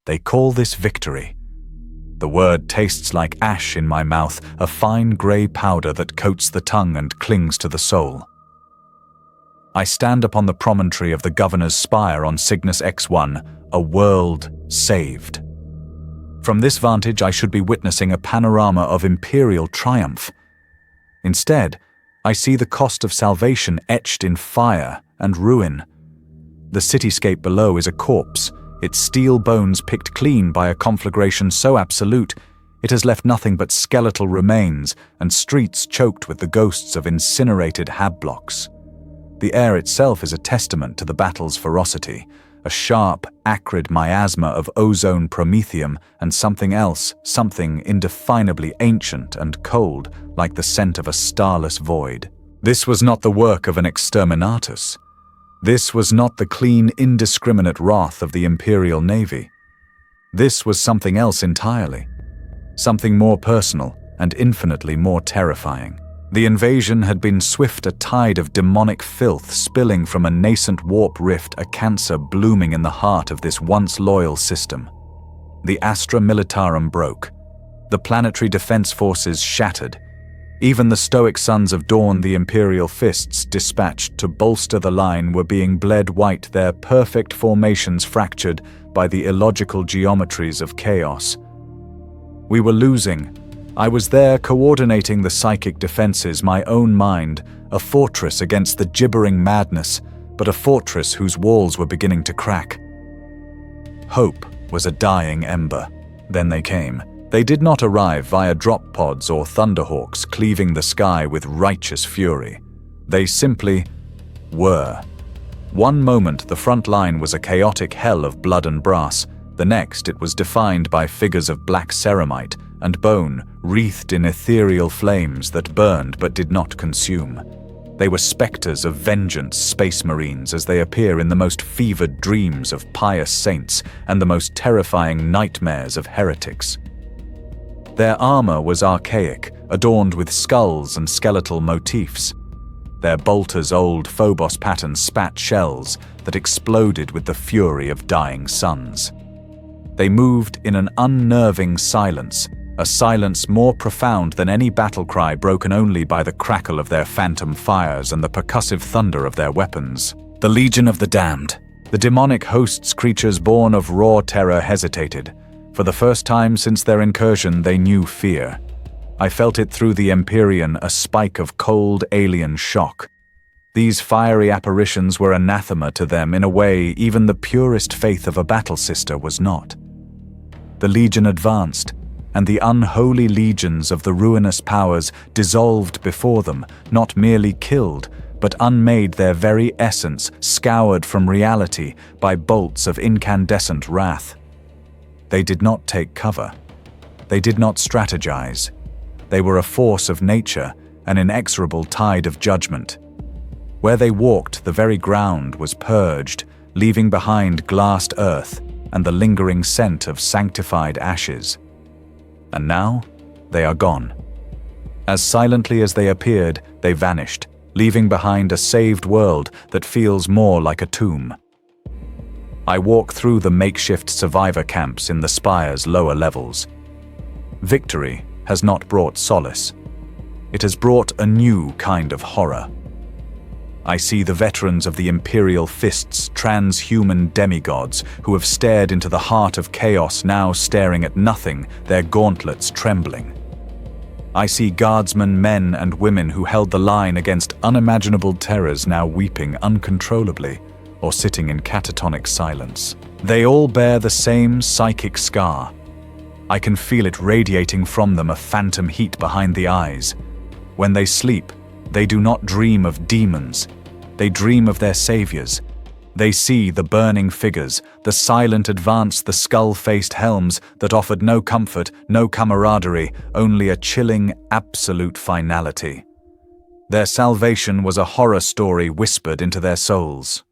They call this victory. The word tastes like ash in my mouth, a fine grey powder that coats the tongue and clings to the soul. I stand upon the promontory of the Governor's Spire on Cygnus X1, a world saved. From this vantage, I should be witnessing a panorama of imperial triumph. Instead, I see the cost of salvation etched in fire and ruin. The cityscape below is a corpse, its steel bones picked clean by a conflagration so absolute, it has left nothing but skeletal remains and streets choked with the ghosts of incinerated hab blocks. The air itself is a testament to the battle's ferocity, a sharp, acrid miasma of ozone promethium and something else, something indefinably ancient and cold, like the scent of a starless void. This was not the work of an exterminatus. This was not the clean, indiscriminate wrath of the Imperial Navy. This was something else entirely. Something more personal and infinitely more terrifying. The invasion had been swift, a tide of demonic filth spilling from a nascent warp rift, a cancer blooming in the heart of this once loyal system. The Astra Militarum broke. The planetary defense forces shattered. Even the stoic sons of Dawn, the Imperial fists dispatched to bolster the line, were being bled white, their perfect formations fractured by the illogical geometries of chaos. We were losing. I was there coordinating the psychic defenses, my own mind, a fortress against the gibbering madness, but a fortress whose walls were beginning to crack. Hope was a dying ember. Then they came. They did not arrive via drop pods or thunderhawks cleaving the sky with righteous fury. They simply were. One moment the front line was a chaotic hell of blood and brass. The next it was defined by figures of black ceramite and bone wreathed in ethereal flames that burned but did not consume. They were specters of vengeance, space marines, as they appear in the most fevered dreams of pious saints and the most terrifying nightmares of heretics. Their armor was archaic, adorned with skulls and skeletal motifs. Their bolters' old Phobos pattern spat shells that exploded with the fury of dying suns. They moved in an unnerving silence, a silence more profound than any battle cry, broken only by the crackle of their phantom fires and the percussive thunder of their weapons. The Legion of the Damned, the demonic hosts, creatures born of raw terror, hesitated. For the first time since their incursion, they knew fear. I felt it through the Imperium, a spike of cold alien shock. These fiery apparitions were anathema to them in a way even the purest faith of a battle sister was not. The Legion advanced, and the unholy legions of the ruinous powers dissolved before them, not merely killed, but unmade, their very essence scoured from reality by bolts of incandescent wrath. They did not take cover. They did not strategize. They were a force of nature, an inexorable tide of judgment. Where they walked, the very ground was purged, leaving behind glassed earth and the lingering scent of sanctified ashes. And now, they are gone. As silently as they appeared, they vanished, leaving behind a saved world that feels more like a tomb. I walk through the makeshift survivor camps in the spire's lower levels. Victory has not brought solace. It has brought a new kind of horror. I see the veterans of the Imperial Fists, transhuman demigods who have stared into the heart of chaos, now staring at nothing, their gauntlets trembling. I see guardsmen, men and women who held the line against unimaginable terrors, now weeping uncontrollably or sitting in catatonic silence. They all bear the same psychic scar. I can feel it radiating from them, a phantom heat behind the eyes. When they sleep, they do not dream of demons. They dream of their saviors. They see the burning figures, the silent advance, the skull-faced helms that offered no comfort, no camaraderie, only a chilling, absolute finality. Their salvation was a horror story whispered into their souls.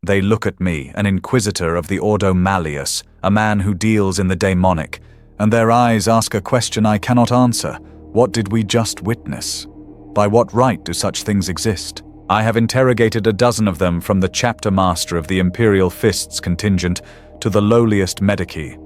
They look at me, an inquisitor of the Ordo Malleus, a man who deals in the demonic, and their eyes ask a question I cannot answer. What did we just witness? By what right do such things exist? I have interrogated a dozen of them, from the chapter master of the Imperial Fists contingent to the lowliest medici.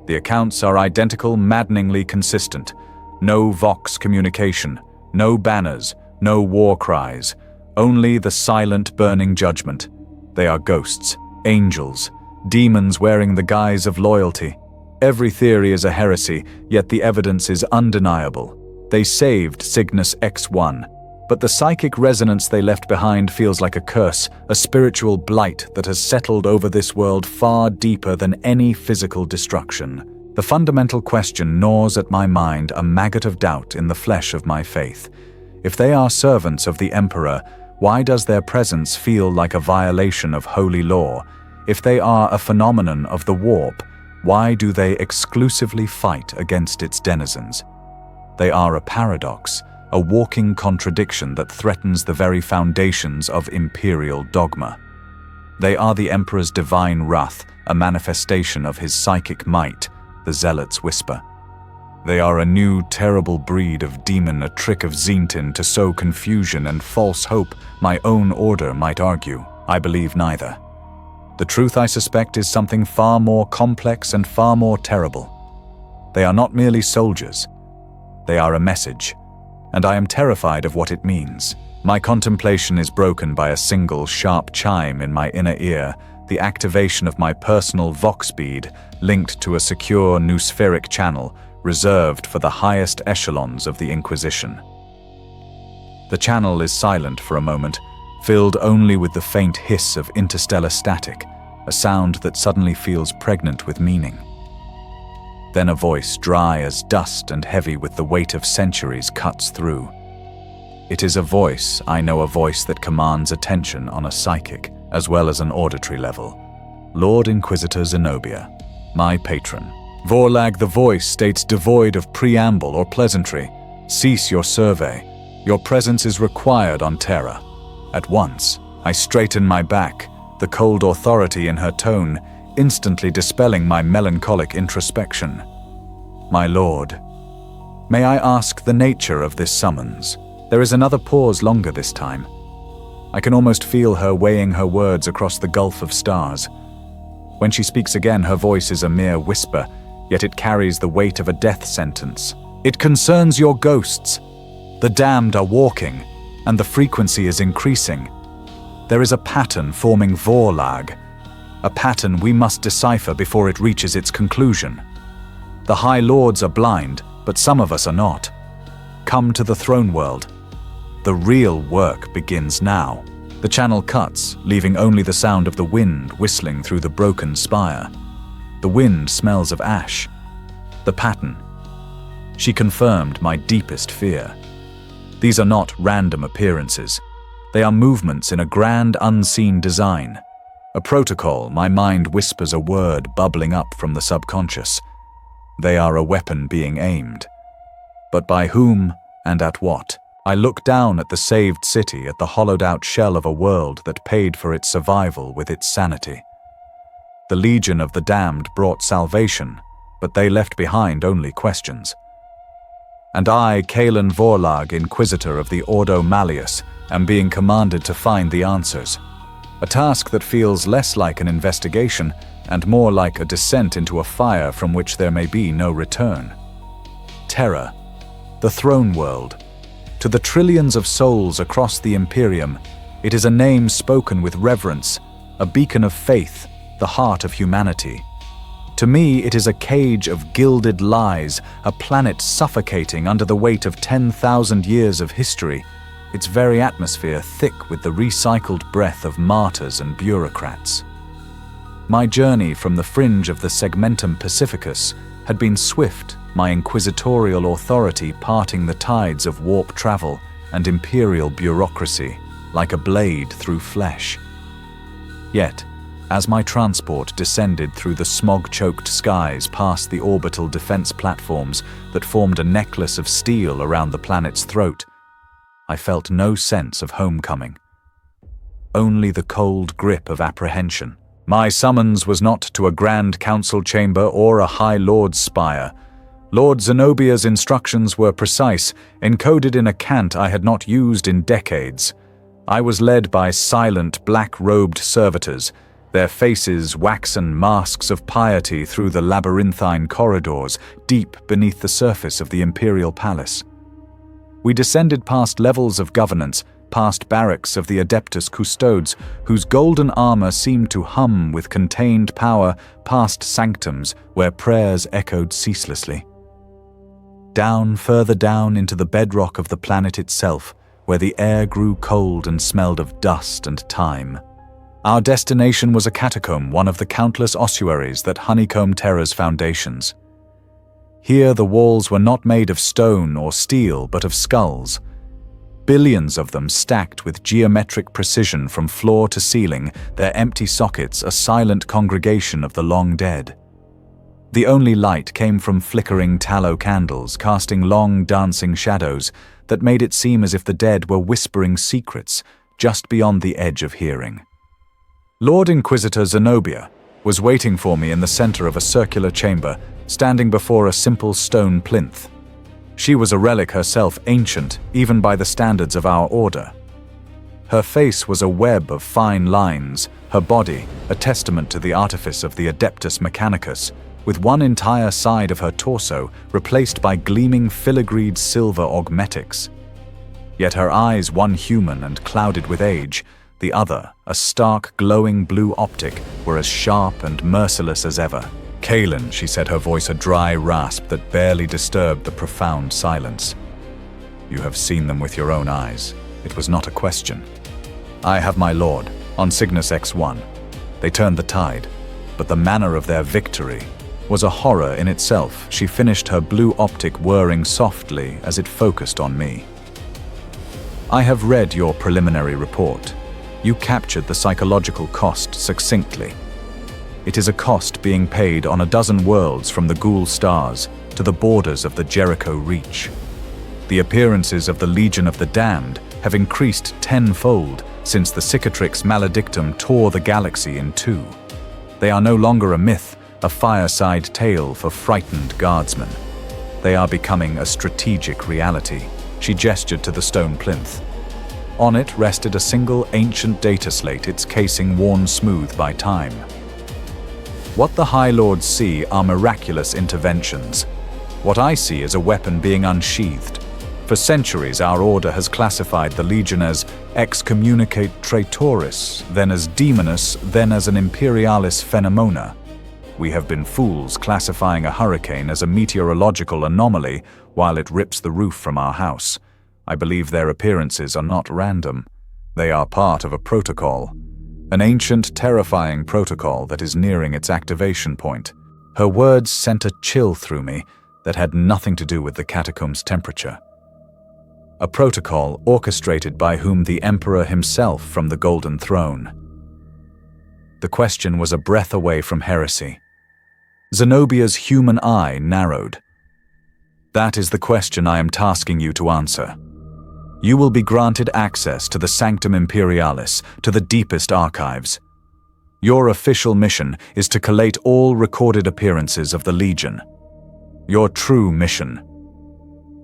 The accounts are identical, maddeningly consistent. No vox communication, no banners, no war cries, only the silent burning judgment. They are ghosts, angels, demons wearing the guise of loyalty. Every theory is a heresy, yet the evidence is undeniable. They saved Cygnus X1, but the psychic resonance they left behind feels like a curse, a spiritual blight that has settled over this world far deeper than any physical destruction. The fundamental question gnaws at my mind, a maggot of doubt in the flesh of my faith. If they are servants of the Emperor, why does their presence feel like a violation of holy law? If they are a phenomenon of the warp, why do they exclusively fight against its denizens? They are a paradox, a walking contradiction that threatens the very foundations of imperial dogma. They are the Emperor's divine wrath, a manifestation of his psychic might, the Zealots whisper. They are a new, terrible breed of demon, a trick of Zentin to sow confusion and false hope, my own order might argue. I believe neither. The truth, I suspect, is something far more complex and far more terrible. They are not merely soldiers. They are a message, and I am terrified of what it means. My contemplation is broken by a single sharp chime in my inner ear, the activation of my personal vox bead linked to a secure noospheric channel reserved for the highest echelons of the Inquisition. The channel is silent for a moment, filled only with the faint hiss of interstellar static, a sound that suddenly feels pregnant with meaning. Then a voice, dry as dust and heavy with the weight of centuries, cuts through. It is a voice, I know, a voice that commands attention on a psychic as well as an auditory level. Lord Inquisitor Zenobia, my patron. Vorlag, the voice states devoid of preamble or pleasantry. Cease your survey. Your presence is required on Terra. At once, I straighten my back, the cold authority in her tone instantly dispelling my melancholic introspection. My lord, may I ask the nature of this summons? There is another pause, longer this time. I can almost feel her weighing her words across the gulf of stars. When she speaks again, her voice is a mere whisper, yet it carries the weight of a death sentence. It concerns your ghosts. The damned are walking, and the frequency is increasing. There is a pattern forming Vorlag, a pattern we must decipher before it reaches its conclusion. The High Lords are blind, but some of us are not. Come to the throne world. The real work begins now. The channel cuts, leaving only the sound of the wind whistling through the broken spire. The wind smells of ash. The pattern. She confirmed my deepest fear. These are not random appearances. They are movements in a grand unseen design. A protocol, my mind whispers a word bubbling up from the subconscious. They are a weapon being aimed. But by whom and at what? I look down at the saved city, at the hollowed-out shell of a world that paid for its survival with its sanity. The Legion of the Damned brought salvation, but they left behind only questions. And I, Kalen Vorlag, Inquisitor of the Ordo Malleus, am being commanded to find the answers. A task that feels less like an investigation and more like a descent into a fire from which there may be no return. Terra, the throne world. To the trillions of souls across the Imperium, it is a name spoken with reverence, a beacon of faith, the heart of humanity. To me, it is a cage of gilded lies, a planet suffocating under the weight of 10,000 years of history, its very atmosphere thick with the recycled breath of martyrs and bureaucrats. My journey from the fringe of the Segmentum Pacificus had been swift, my inquisitorial authority parting the tides of warp travel and imperial bureaucracy like a blade through flesh. Yet, as my transport descended through the smog-choked skies past the orbital defense platforms that formed a necklace of steel around the planet's throat, I felt no sense of homecoming. Only the cold grip of apprehension. My summons was not to a grand council chamber or a high lord's spire. Lord Zenobia's instructions were precise, encoded in a cant I had not used in decades. I was led by silent, black-robed servitors, Their faces waxen masks of piety through the labyrinthine corridors deep beneath the surface of the imperial palace. We descended past levels of governance, past barracks of the Adeptus Custodes, whose golden armor seemed to hum with contained power, past sanctums where prayers echoed ceaselessly. Down, further down into the bedrock of the planet itself, where the air grew cold and smelled of dust and time. Our destination was a catacomb, one of the countless ossuaries that honeycomb Terra's foundations. Here the walls were not made of stone or steel, but of skulls. Billions of them stacked with geometric precision from floor to ceiling, their empty sockets a silent congregation of the long dead. The only light came from flickering tallow candles, casting long dancing shadows that made it seem as if the dead were whispering secrets just beyond the edge of hearing. Lord Inquisitor Zenobia was waiting for me in the center of a circular chamber, standing before a simple stone plinth. She was a relic herself, ancient even by the standards of our order. Her face was a web of fine lines, her body a testament to the artifice of the Adeptus Mechanicus, with one entire side of her torso replaced by gleaming filigreed silver augmetics. Yet her eyes, one human and clouded with age, the other, a stark, glowing blue optic, were as sharp and merciless as ever. "Kaelin," she said, her voice a dry rasp that barely disturbed the profound silence. "You have seen them with your own eyes." It was not a question. "I have my lord, on Cygnus X1. They turned the tide, but the manner of their victory was a horror in itself." She finished, her blue optic whirring softly as it focused on me. "I have read your preliminary report. You captured the psychological cost succinctly. It is a cost being paid on a dozen worlds from the Ghoul Stars to the borders of the Jericho Reach. The appearances of the Legion of the Damned have increased tenfold since the Cicatrix Maledictum tore the galaxy in two. They are no longer a myth, a fireside tale for frightened guardsmen. They are becoming a strategic reality." She gestured to the stone plinth. On it rested a single ancient data slate, its casing worn smooth by time. "What the High Lords see are miraculous interventions. What I see is a weapon being unsheathed. For centuries our order has classified the Legion as excommunicate traitoris, then as demonus, then as an imperialis phenomena. We have been fools classifying a hurricane as a meteorological anomaly while it rips the roof from our house. I believe their appearances are not random. They are part of a protocol. An ancient, terrifying protocol that is nearing its activation point." Her words sent a chill through me that had nothing to do with the catacomb's temperature. A protocol orchestrated by whom? The Emperor himself from the Golden Throne. The question was a breath away from heresy. Zenobia's human eye narrowed. "That is the question I am tasking you to answer. You will be granted access to the Sanctum Imperialis, to the deepest archives. Your official mission is to collate all recorded appearances of the Legion. Your true mission."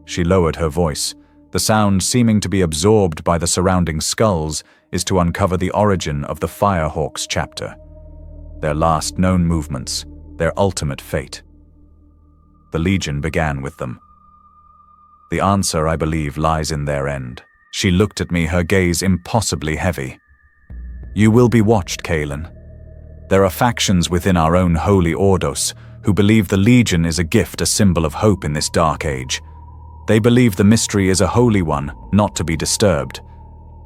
She lowered her voice, the sound seeming to be absorbed by the surrounding skulls, is to uncover the origin of the Firehawks chapter. Their last known movements, their ultimate fate. The Legion began with them. The answer, I believe, lies in their end. She looked at me, her gaze impossibly heavy. "You will be watched, Kaelin. There are factions within our own holy Ordos who believe the Legion is a gift, a symbol of hope in this dark age. They believe the mystery is a holy one, not to be disturbed.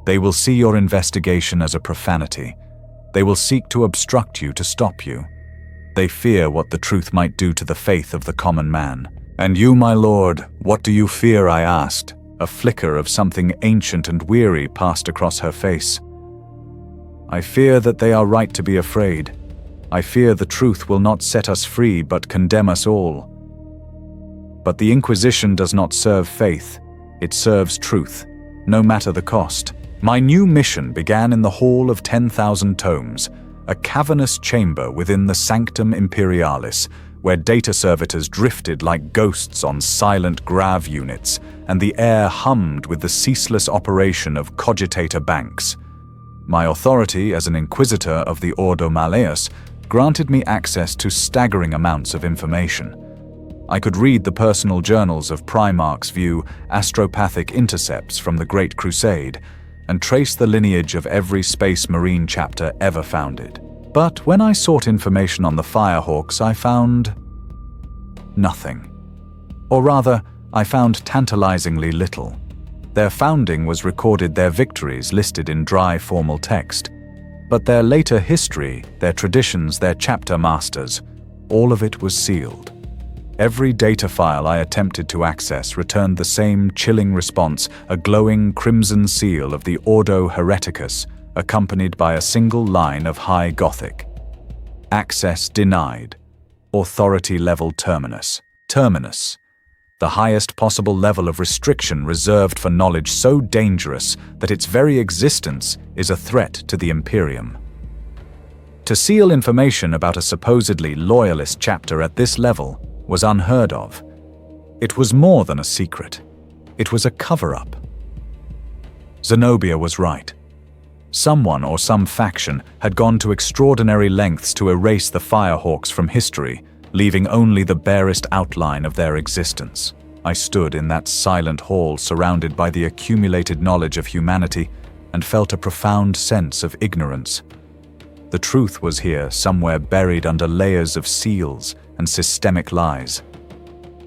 They will see your investigation as a profanity. They will seek to obstruct you, to stop you. They fear what the truth might do to the faith of the common man." "And you, my lord, what do you fear?" I asked. A flicker of something ancient and weary passed across her face. "I fear that they are right to be afraid. I fear the truth will not set us free but condemn us all. But the Inquisition does not serve faith, it serves truth, no matter the cost." My new mission began in the Hall of 10,000 Tomes, a cavernous chamber within the Sanctum Imperialis, where data servitors drifted like ghosts on silent grav units, and the air hummed with the ceaseless operation of cogitator banks. My authority as an inquisitor of the Ordo Malleus granted me access to staggering amounts of information. I could read the personal journals of Primarchs, view astropathic intercepts from the Great Crusade, and trace the lineage of every Space Marine chapter ever founded. But when I sought information on the Firehawks, I found nothing. Or rather, I found tantalizingly little. Their founding was recorded, their victories listed in dry formal text. But their later history, their traditions, their chapter masters, all of it was sealed. Every data file I attempted to access returned the same chilling response, a glowing crimson seal of the Ordo Hereticus, accompanied by a single line of High Gothic. Access denied. Authority level terminus. Terminus. The highest possible level of restriction reserved for knowledge so dangerous that its very existence is a threat to the Imperium. To seal information about a supposedly loyalist chapter at this level was unheard of. It was more than a secret. It was a cover-up. Zenobia was right. Someone or some faction had gone to extraordinary lengths to erase the Firehawks from history, leaving only the barest outline of their existence. I stood in that silent hall surrounded by the accumulated knowledge of humanity and felt a profound sense of ignorance. The truth was here, somewhere buried under layers of seals and systemic lies.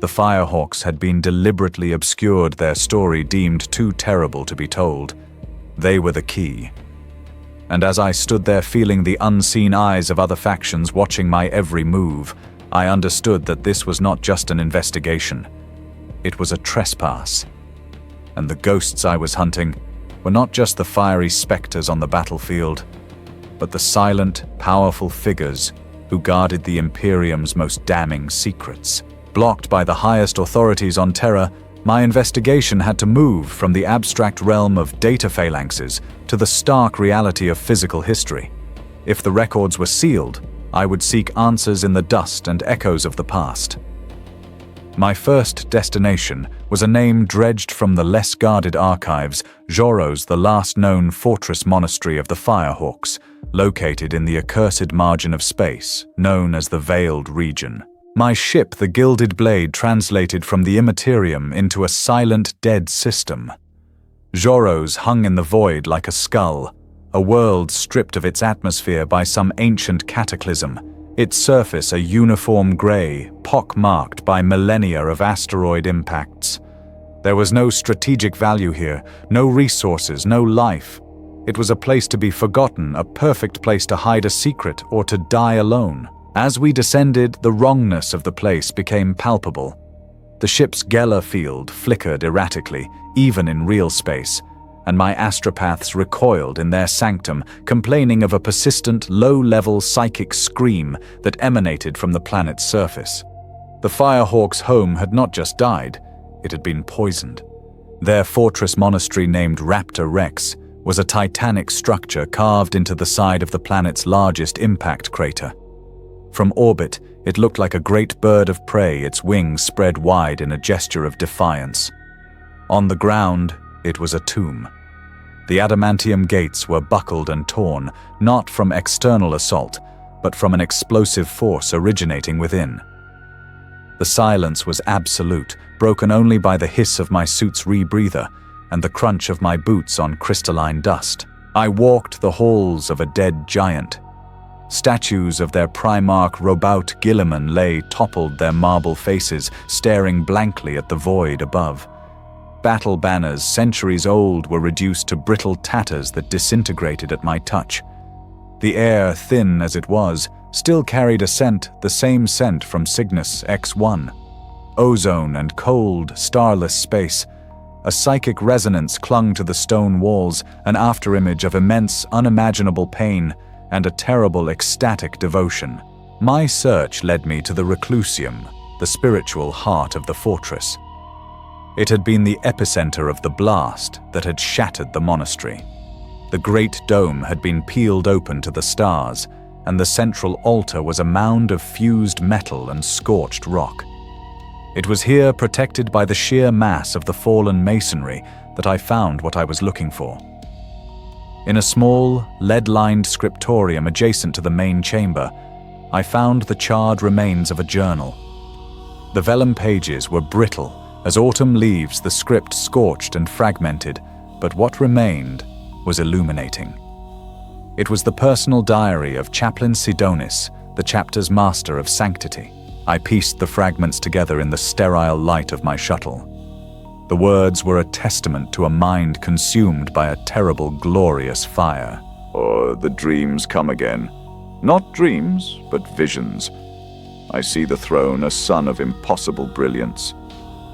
The Firehawks had been deliberately obscured, their story deemed too terrible to be told. They were the key. And as I stood there feeling the unseen eyes of other factions watching my every move, I understood that this was not just an investigation. It was a trespass. And the ghosts I was hunting were not just the fiery specters on the battlefield, but the silent, powerful figures who guarded the Imperium's most damning secrets. Blocked by the highest authorities on Terra, my investigation had to move from the abstract realm of data phalanxes to the stark reality of physical history. If the records were sealed, I would seek answers in the dust and echoes of the past. My first destination was a name dredged from the less guarded archives, Joros, the last known fortress monastery of the Firehawks, located in the accursed margin of space, known as the Veiled Region. My ship, the Gilded Blade, translated from the Imperium into a silent, dead system. Joros hung in the void like a skull, a world stripped of its atmosphere by some ancient cataclysm, its surface a uniform gray, pock-marked by millennia of asteroid impacts. There was no strategic value here, no resources, no life. It was a place to be forgotten, a perfect place to hide a secret or to die alone. As we descended, the wrongness of the place became palpable. The ship's Geller field flickered erratically, even in real space, and my astropaths recoiled in their sanctum, complaining of a persistent, low-level psychic scream that emanated from the planet's surface. The Firehawks' home had not just died, it had been poisoned. Their fortress monastery named Raptor Rex was a titanic structure carved into the side of the planet's largest impact crater. From orbit, it looked like a great bird of prey, its wings spread wide in a gesture of defiance. On the ground, it was a tomb. The adamantium gates were buckled and torn, not from external assault, but from an explosive force originating within. The silence was absolute, broken only by the hiss of my suit's rebreather and the crunch of my boots on crystalline dust. I walked the halls of a dead giant. Statues of their Primarch Robout Gilliman lay toppled, their marble faces staring blankly at the void above. Battle banners, centuries old, were reduced to brittle tatters that disintegrated at my touch. The air, thin as it was, still carried a scent, the same scent from Cygnus X1. Ozone and cold, starless space. A psychic resonance clung to the stone walls, an afterimage of immense, unimaginable pain, and a terrible, ecstatic devotion. My search led me to the Reclusium, the spiritual heart of the fortress. It had been the epicenter of the blast that had shattered the monastery. The great dome had been peeled open to the stars, and the central altar was a mound of fused metal and scorched rock. It was here, protected by the sheer mass of the fallen masonry, that I found what I was looking for. In a small, lead-lined scriptorium adjacent to the main chamber, I found the charred remains of a journal. The vellum pages were brittle. As autumn leaves, the script scorched and fragmented, but what remained was illuminating. It was the personal diary of Chaplain Sidonis, the chapter's master of sanctity. I pieced the fragments together in the sterile light of my shuttle. The words were a testament to a mind consumed by a terrible, glorious fire. Or the dreams come again. Not dreams, but visions. I see the throne a sun of impossible brilliance.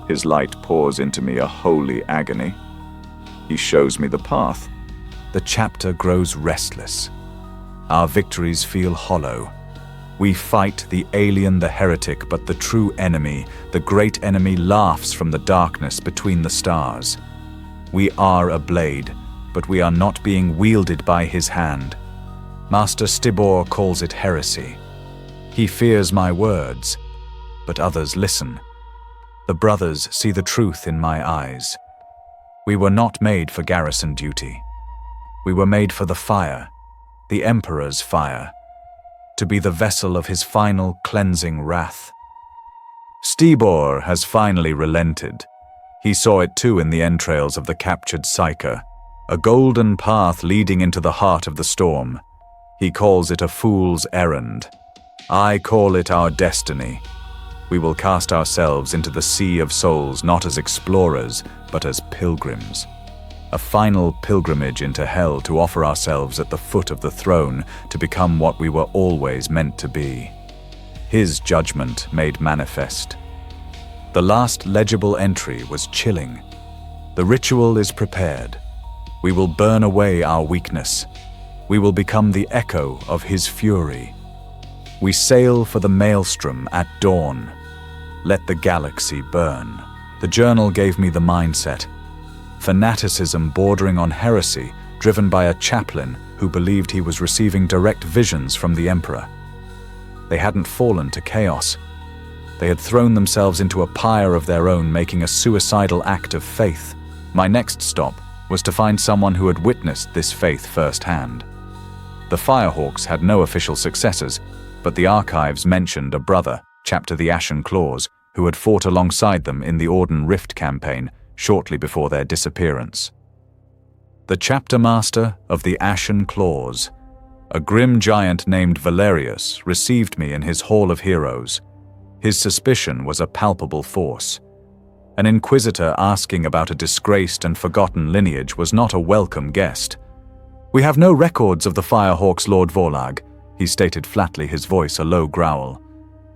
His light pours into me a holy agony. He shows me the path. The chapter grows restless. Our victories feel hollow. We fight the alien, the heretic, but the true enemy, the great enemy, laughs from the darkness between the stars. We are a blade, but we are not being wielded by his hand. Master Stibor calls it heresy. He fears my words, but others listen. The brothers see the truth in my eyes. We were not made for garrison duty. We were made for the fire, the Emperor's fire, to be the vessel of his final cleansing wrath. Stibor has finally relented. He saw it too in the entrails of the captured psyker, a golden path leading into the heart of the storm. He calls it a fool's errand. I call it our destiny. We will cast ourselves into the sea of souls not as explorers, but as pilgrims. A final pilgrimage into hell to offer ourselves at the foot of the throne to become what we were always meant to be. His judgment made manifest. The last legible entry was chilling. The ritual is prepared. We will burn away our weakness. We will become the echo of his fury. We sail for the maelstrom at dawn. Let the galaxy burn. The journal gave me the mindset. Fanaticism bordering on heresy, driven by a chaplain who believed he was receiving direct visions from the Emperor. They hadn't fallen to chaos. They had thrown themselves into a pyre of their own, making a suicidal act of faith. My next stop was to find someone who had witnessed this faith firsthand. The Firehawks had no official successors, but the archives mentioned a brother, Chapter the Ashen Claws, who had fought alongside them in the Orden Rift campaign shortly before their disappearance. The chapter master of the Ashen Claws, a grim giant named Valerius, received me in his Hall of Heroes. His suspicion was a palpable force. An inquisitor asking about a disgraced and forgotten lineage was not a welcome guest. "We have no records of the Firehawks, Lord Vorlag," he stated flatly, his voice a low growl.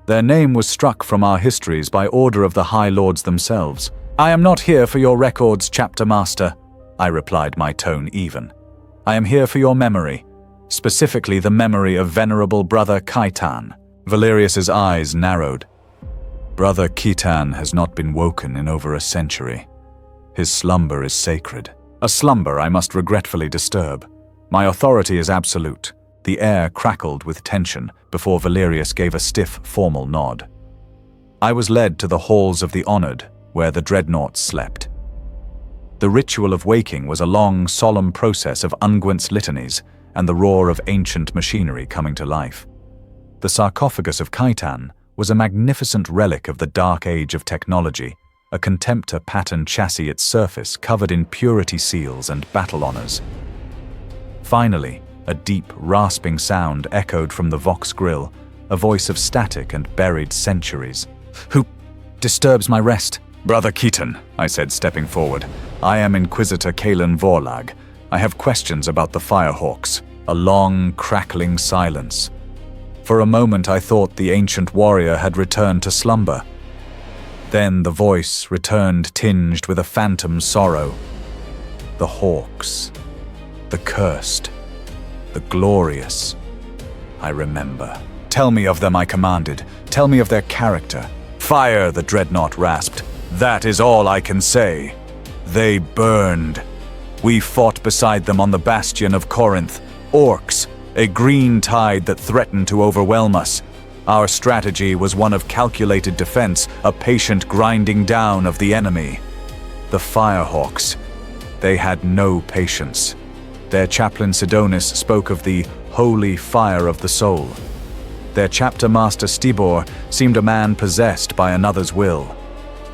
"Their name was struck from our histories by order of the High Lords themselves." "I am not here for your records, Chapter Master," I replied, my tone even. "I am here for your memory, specifically the memory of Venerable Brother Kaitan." Valerius's eyes narrowed. "Brother Khitan has not been woken in over a century. His slumber is sacred. A slumber I must regretfully disturb. My authority is absolute." The air crackled with tension before Valerius gave a stiff, formal nod. I was led to the halls of the honored, where the dreadnoughts slept. The ritual of waking was a long, solemn process of unguents litanies and the roar of ancient machinery coming to life. The sarcophagus of Kaitan was a magnificent relic of the dark age of technology, a contemptor pattern chassis, its surface covered in purity seals and battle honors. Finally, a deep, rasping sound echoed from the Vox grill, a voice of static and buried centuries. "Who disturbs my rest?" "Brother Keaton," I said, stepping forward. "I am Inquisitor Kalen Vorlag. I have questions about the Firehawks." A long, crackling silence. For a moment I thought the ancient warrior had returned to slumber. Then the voice returned, tinged with a phantom sorrow. "The Hawks. The cursed. The glorious. I remember." "Tell me of them," I commanded. "Tell me of their character." "Fire," the dreadnought rasped. "That is all I can say. They burned. We fought beside them on the bastion of Corinth. Orcs, a green tide that threatened to overwhelm us. Our strategy was one of calculated defense, a patient grinding down of the enemy. The Firehawks, they had no patience. Their chaplain Sidonis spoke of the holy fire of the soul. Their chapter master Stibor seemed a man possessed by another's will.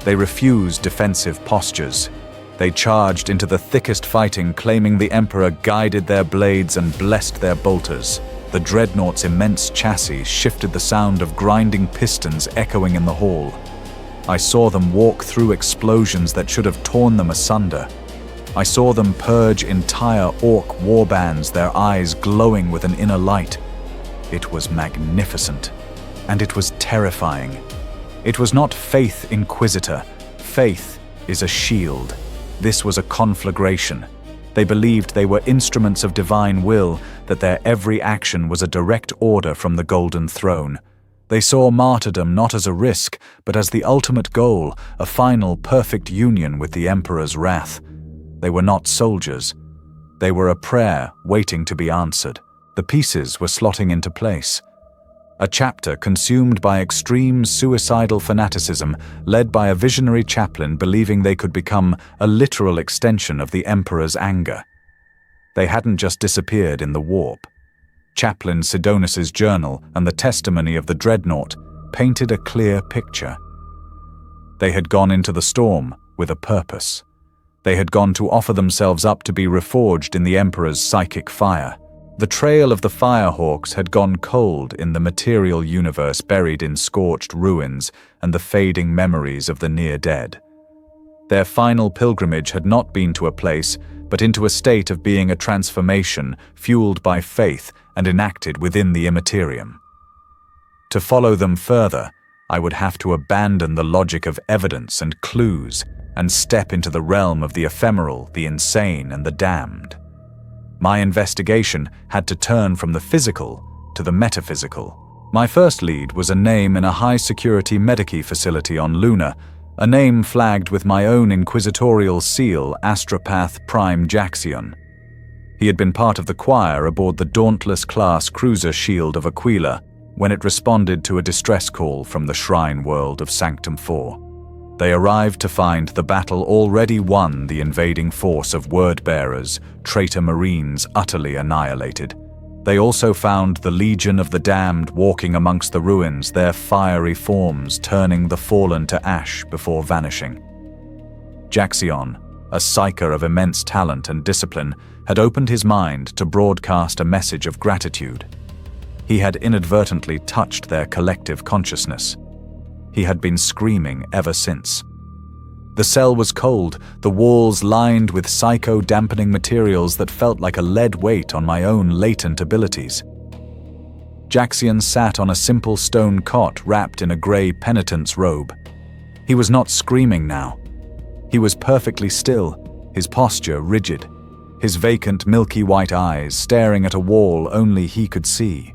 They refused defensive postures. They charged into the thickest fighting, claiming the Emperor guided their blades and blessed their bolters. The dreadnought's immense chassis shifted the sound of grinding pistons echoing in the hall. I saw them walk through explosions that should have torn them asunder. I saw them purge entire orc warbands, their eyes glowing with an inner light. It was magnificent, and it was terrifying. It was not faith, Inquisitor. Faith is a shield. This was a conflagration. They believed they were instruments of divine will, that their every action was a direct order from the Golden Throne. They saw martyrdom not as a risk, but as the ultimate goal, a final perfect union with the Emperor's wrath. They were not soldiers. They were a prayer waiting to be answered. The pieces were slotting into place. A chapter consumed by extreme suicidal fanaticism, led by a visionary chaplain believing they could become a literal extension of the Emperor's anger. They hadn't just disappeared in the warp. Chaplain Sidonis's journal and the testimony of the dreadnought painted a clear picture. They had gone into the storm with a purpose. They had gone to offer themselves up to be reforged in the Emperor's psychic fire. The trail of the Firehawks had gone cold in the material universe, buried in scorched ruins and the fading memories of the near-dead. Their final pilgrimage had not been to a place, but into a state of being a transformation fueled by faith and enacted within the Imperium. To follow them further, I would have to abandon the logic of evidence and clues and step into the realm of the ephemeral, the insane, and the damned. My investigation had to turn from the physical to the metaphysical. My first lead was a name in a high-security medici facility on Luna, a name flagged with my own inquisitorial seal, Astropath Prime Jaxion. He had been part of the choir aboard the Dauntless-class cruiser Shield of Aquila when it responded to a distress call from the shrine world of Sanctum IV. They arrived to find the battle already won, the invading force of word-bearers, traitor marines utterly annihilated. They also found the Legion of the Damned walking amongst the ruins, their fiery forms turning the fallen to ash before vanishing. Jaxion, a psyker of immense talent and discipline, had opened his mind to broadcast a message of gratitude. He had inadvertently touched their collective consciousness. He had been screaming ever since. The cell was cold, the walls lined with psycho-dampening materials that felt like a lead weight on my own latent abilities. Jaxion sat on a simple stone cot wrapped in a grey penitent's robe. He was not screaming now. He was perfectly still, his posture rigid, his vacant milky white eyes staring at a wall only he could see.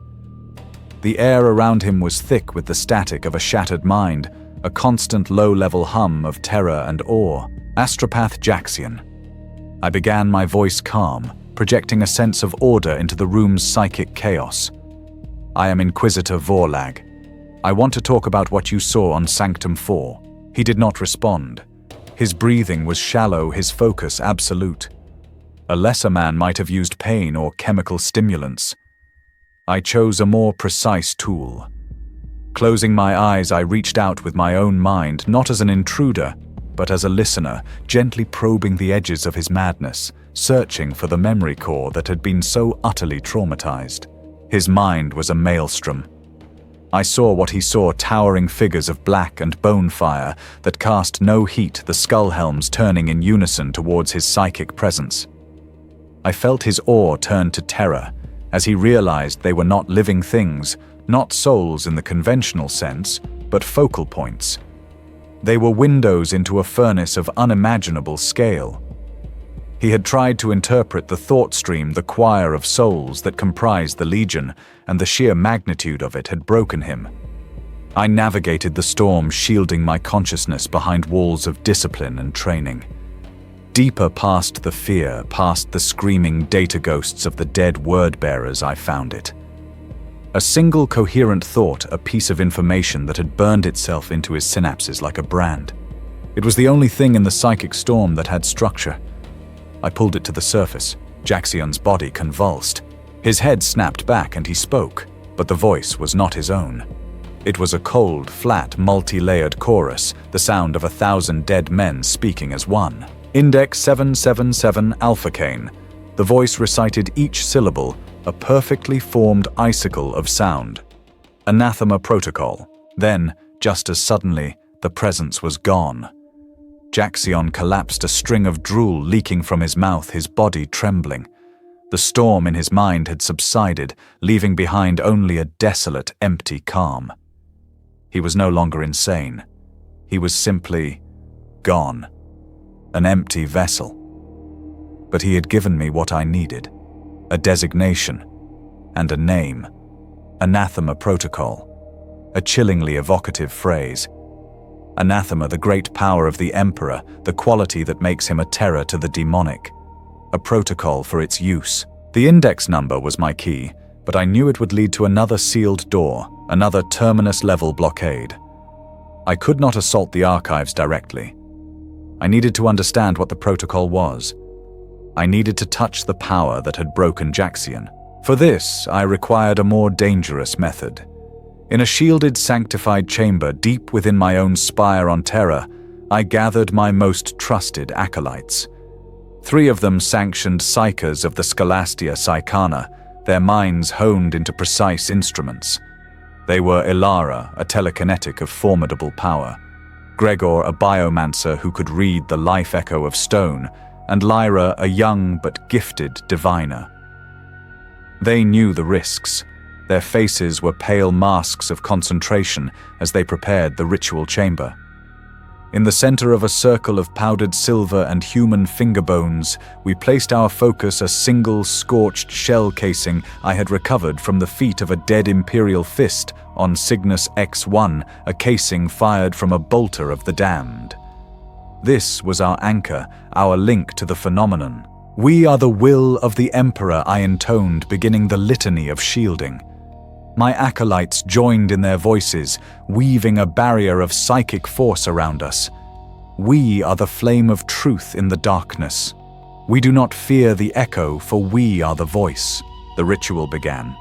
The air around him was thick with the static of a shattered mind, a constant low-level hum of terror and awe. Astropath Jaxion. I began, my voice calm, projecting a sense of order into the room's psychic chaos. I am Inquisitor Vorlag. I want to talk about what you saw on Sanctum IV. He did not respond. His breathing was shallow, his focus absolute. A lesser man might have used pain or chemical stimulants. I chose a more precise tool. Closing my eyes, I reached out with my own mind, not as an intruder, but as a listener, gently probing the edges of his madness, searching for the memory core that had been so utterly traumatized. His mind was a maelstrom. I saw what he saw, towering figures of black and bone fire that cast no heat, the skull helms turning in unison towards his psychic presence. I felt his awe turn to terror, as he realized they were not living things, not souls in the conventional sense, but focal points. They were windows into a furnace of unimaginable scale. He had tried to interpret the thought stream, the choir of souls that comprised the Legion, and the sheer magnitude of it had broken him. I navigated the storm, shielding my consciousness behind walls of discipline and training. Deeper past the fear, past the screaming data ghosts of the dead word-bearers, I found it. A single coherent thought, a piece of information that had burned itself into his synapses like a brand. It was the only thing in the psychic storm that had structure. I pulled it to the surface, Jaxion's body convulsed. His head snapped back and he spoke, but the voice was not his own. It was a cold, flat, multi-layered chorus, the sound of 1,000 dead men speaking as one. Index 777 Alphacane. The voice recited each syllable, a perfectly formed icicle of sound. Anathema protocol. Then, just as suddenly, the presence was gone. Jaxion collapsed, a string of drool leaking from his mouth, his body trembling. The storm in his mind had subsided, leaving behind only a desolate, empty calm. He was no longer insane. He was simply gone. An empty vessel. But he had given me what I needed. A designation. And a name. Anathema protocol. A chillingly evocative phrase. Anathema, the great power of the Emperor, the quality that makes him a terror to the demonic. A protocol for its use. The index number was my key, but I knew it would lead to another sealed door, another terminus-level blockade. I could not assault the archives directly. I needed to understand what the protocol was. I needed to touch the power that had broken Jaxion. For this, I required a more dangerous method. In a shielded, sanctified chamber deep within my own spire on Terra, I gathered my most trusted acolytes. 3 of them sanctioned psychers of the Scholastia Psychana, their minds honed into precise instruments. They were Ilara, a telekinetic of formidable power, Gregor, a biomancer who could read the life echo of stone, and Lyra, a young but gifted diviner. They knew the risks. Their faces were pale masks of concentration as they prepared the ritual chamber. In the center of a circle of powdered silver and human finger bones, we placed our focus, a single scorched shell casing I had recovered from the feet of a dead Imperial fist on Cygnus X1, a casing fired from a bolter of the damned. This was our anchor, our link to the phenomenon. "We are the will of the Emperor," I intoned, beginning the litany of shielding. My acolytes joined in their voices, weaving a barrier of psychic force around us. We are the flame of truth in the darkness. We do not fear the echo, for we are the voice. The ritual began.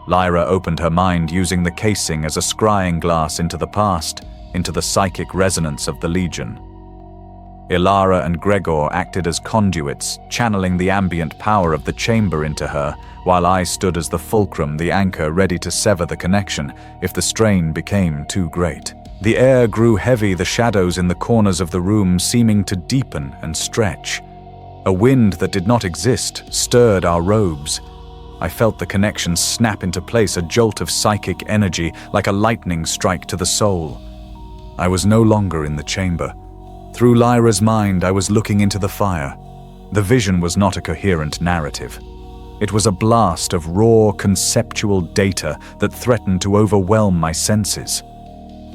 Lyra opened her mind, using the casing as a scrying glass into the past, into the psychic resonance of the Legion. Ilara and Gregor acted as conduits, channeling the ambient power of the chamber into her, while I stood as the fulcrum, the anchor, ready to sever the connection if the strain became too great. The air grew heavy, the shadows in the corners of the room seeming to deepen and stretch. A wind that did not exist stirred our robes. I felt the connection snap into place, a jolt of psychic energy, like a lightning strike to the soul. I was no longer in the chamber. Through Lyra's mind, I was looking into the fire. The vision was not a coherent narrative. It was a blast of raw, conceptual data that threatened to overwhelm my senses.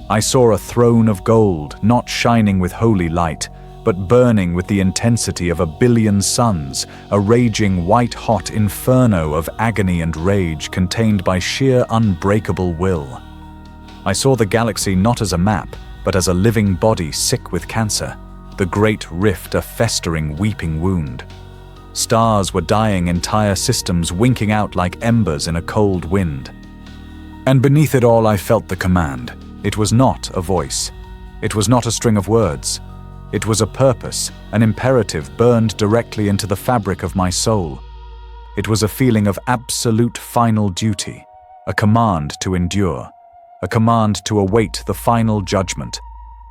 I saw a throne of gold, not shining with holy light, but burning with the intensity of 1 billion suns, a raging white-hot inferno of agony and rage contained by sheer unbreakable will. I saw the galaxy not as a map, but as a living body sick with cancer, the great rift a festering, weeping wound. Stars were dying, entire systems winking out like embers in a cold wind. And beneath it all, I felt the command. It was not a voice. It was not a string of words. It was a purpose, an imperative burned directly into the fabric of my soul. It was a feeling of absolute final duty, a command to endure, a command to await the final judgment,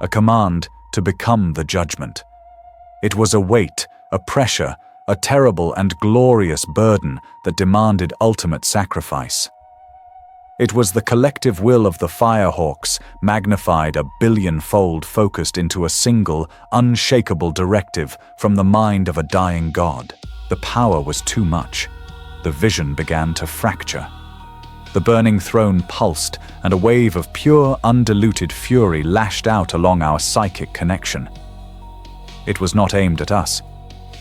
a command to become the judgment. It was a weight, a pressure, a terrible and glorious burden that demanded ultimate sacrifice. It was the collective will of the Firehawks, magnified 1 billion-fold, focused into a single, unshakable directive from the mind of a dying god. The power was too much. The vision began to fracture. The burning throne pulsed, and a wave of pure, undiluted fury lashed out along our psychic connection. It was not aimed at us.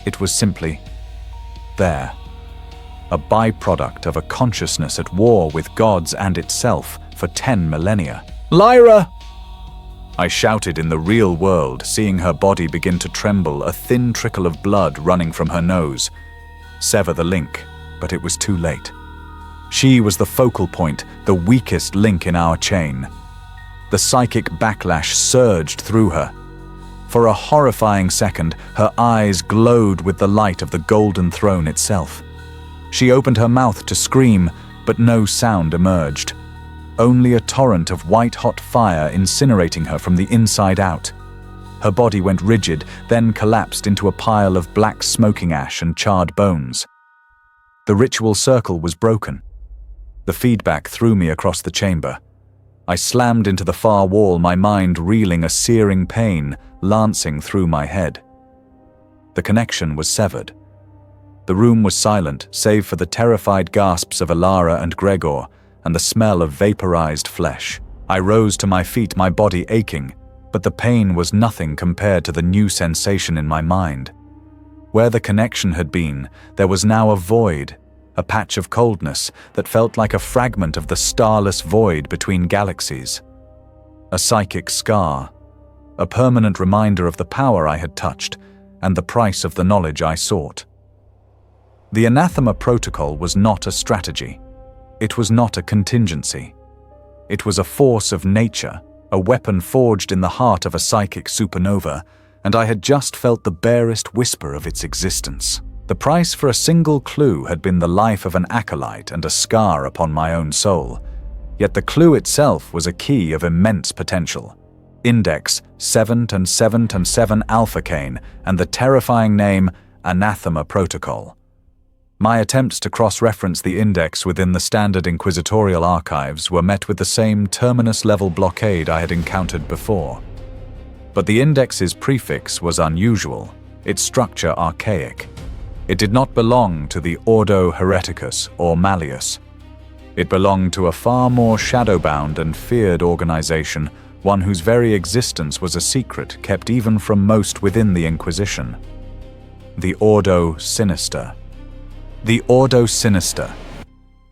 It was simply there. A byproduct of a consciousness at war with gods and itself for 10 millennia. "Lyra!" I shouted in the real world, seeing her body begin to tremble, a thin trickle of blood running from her nose. sever the link, but it was too late. She was the focal point, the weakest link in our chain. The psychic backlash surged through her. For a horrifying second, her eyes glowed with the light of the golden throne itself. She opened her mouth to scream, but no sound emerged. Only a torrent of white-hot fire incinerating her from the inside out. Her body went rigid, then collapsed into a pile of black smoking ash and charred bones. The ritual circle was broken. The feedback threw me across the chamber. I slammed into the far wall, my mind reeling a searing pain lancing through my head. The connection was severed. The room was silent, save for the terrified gasps of Alara and Gregor and the smell of vaporized flesh. I rose to my feet, my body aching, but the pain was nothing compared to the new sensation in my mind. Where the connection had been, there was now a void, a patch of coldness that felt like a fragment of the starless void between galaxies. A psychic scar, a permanent reminder of the power I had touched and the price of the knowledge I sought. The Anathema Protocol was not a strategy. It was not a contingency. It was a force of nature, a weapon forged in the heart of a psychic supernova, and I had just felt the barest whisper of its existence. The price for a single clue had been the life of an acolyte and a scar upon my own soul. Yet the clue itself was a key of immense potential. Index 7-7-7 Alpha-Cane and the terrifying name Anathema Protocol. My attempts to cross-reference the index within the standard inquisitorial archives were met with the same terminus-level blockade I had encountered before. But the index's prefix was unusual, its structure archaic. It did not belong to the Ordo Hereticus or Malleus. It belonged to a far more shadow-bound and feared organization, one whose very existence was a secret kept even from most within the Inquisition. The Ordo Sinister. The Ordo Sinister.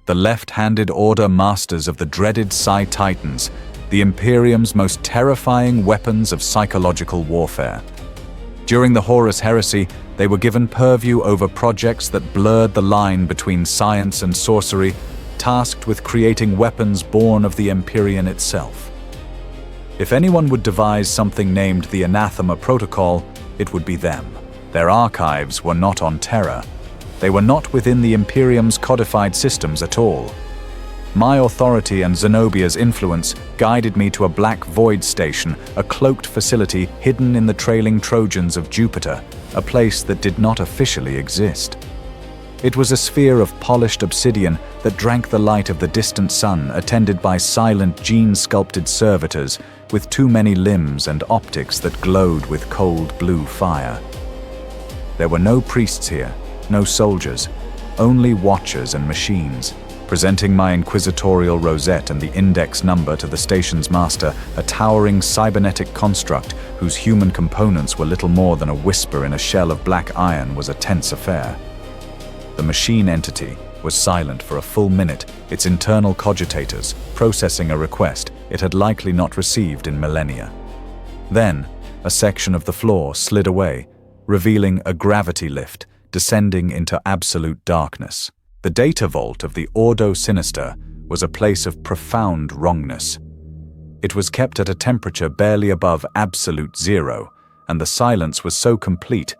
The left-handed order masters of the dreaded Psi Titans, the Imperium's most terrifying weapons of psychological warfare. During the Horus Heresy, they were given purview over projects that blurred the line between science and sorcery, tasked with creating weapons born of the Imperium itself. If anyone would devise something named the Anathema Protocol, it would be them. Their archives were not on Terra. They were not within the Imperium's codified systems at all. My authority and Zenobia's influence guided me to a black void station, a cloaked facility hidden in the trailing Trojans of Jupiter, a place that did not officially exist. It was a sphere of polished obsidian that drank the light of the distant sun, attended by silent gene-sculpted servitors with too many limbs and optics that glowed with cold blue fire. There were no priests here, no soldiers, only watchers and machines. Presenting my inquisitorial rosette and the index number to the station's master, a towering cybernetic construct whose human components were little more than a whisper in a shell of black iron, was a tense affair. The machine entity was silent for a full minute, its internal cogitators processing a request it had likely not received in millennia. Then, a section of the floor slid away, revealing a gravity lift descending into absolute darkness. The data vault of the Ordo Sinister was a place of profound wrongness. It was kept at a temperature barely above absolute zero, and the silence was so complete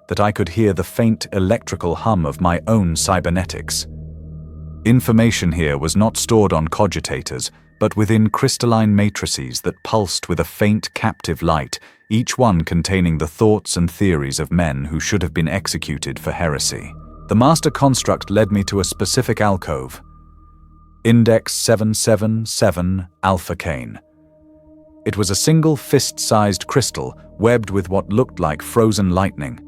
that I could hear the faint electrical hum of my own cybernetics. Information here was not stored on cogitators, but within crystalline matrices that pulsed with a faint captive light, each one containing the thoughts and theories of men who should have been executed for heresy. The master construct led me to a specific alcove. Index 777 Alpha-Cane. It was a single fist-sized crystal webbed with what looked like frozen lightning.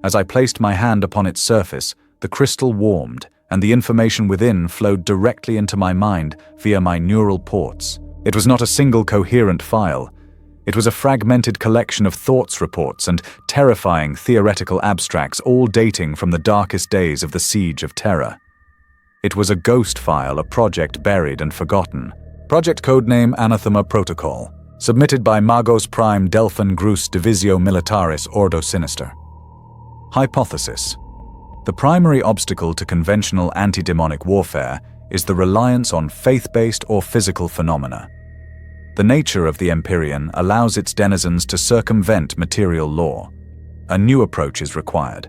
As I placed my hand upon its surface, the crystal warmed, and the information within flowed directly into my mind via my neural ports. It was not a single coherent file. It was a fragmented collection of thoughts reports and terrifying theoretical abstracts, all dating from the darkest days of the Siege of Terra. It was a ghost file, a project buried and forgotten. Project codename Anathema Protocol, submitted by Magos Prime Delphin Grus Divisio Militaris Ordo Sinister. Hypothesis: The primary obstacle to conventional anti-demonic warfare is the reliance on faith-based or physical phenomena. The nature of the Imperium allows its denizens to circumvent material law. A new approach is required.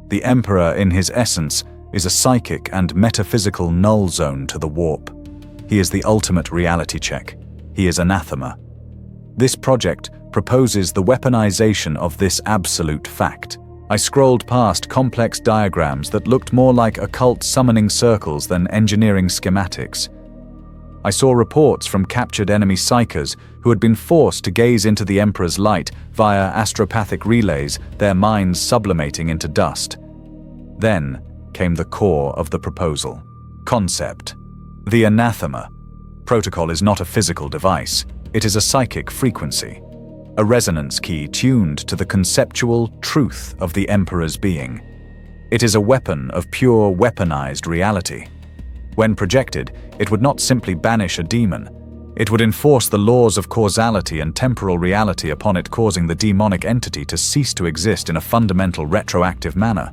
The Emperor, in his essence, is a psychic and metaphysical null zone to the warp. He is the ultimate reality check. He is anathema. This project proposes the weaponization of this absolute fact. I scrolled past complex diagrams that looked more like occult summoning circles than engineering schematics. I saw reports from captured enemy psychers who had been forced to gaze into the Emperor's light via astropathic relays, their minds sublimating into dust. Then came the core of the proposal. Concept. The anathema. Protocol is not a physical device. It is a psychic frequency. A resonance key tuned to the conceptual truth of the Emperor's being. It is a weapon of pure weaponized reality. When projected, it would not simply banish a demon. It would enforce the laws of causality and temporal reality upon it, causing the demonic entity to cease to exist in a fundamental retroactive manner.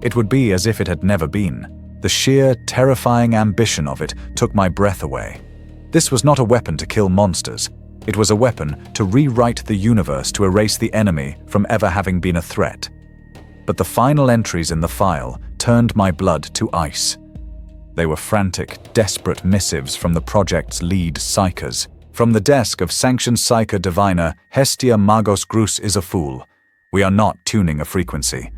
It would be as if it had never been. The sheer, terrifying ambition of it took my breath away. This was not a weapon to kill monsters. It was a weapon to rewrite the universe, to erase the enemy from ever having been a threat. But the final entries in the file turned my blood to ice. They were frantic, desperate missives from the project's lead psychers. From the desk of sanctioned psycher diviner, Hestia Magos Grus is a fool. We are not tuning a frequency.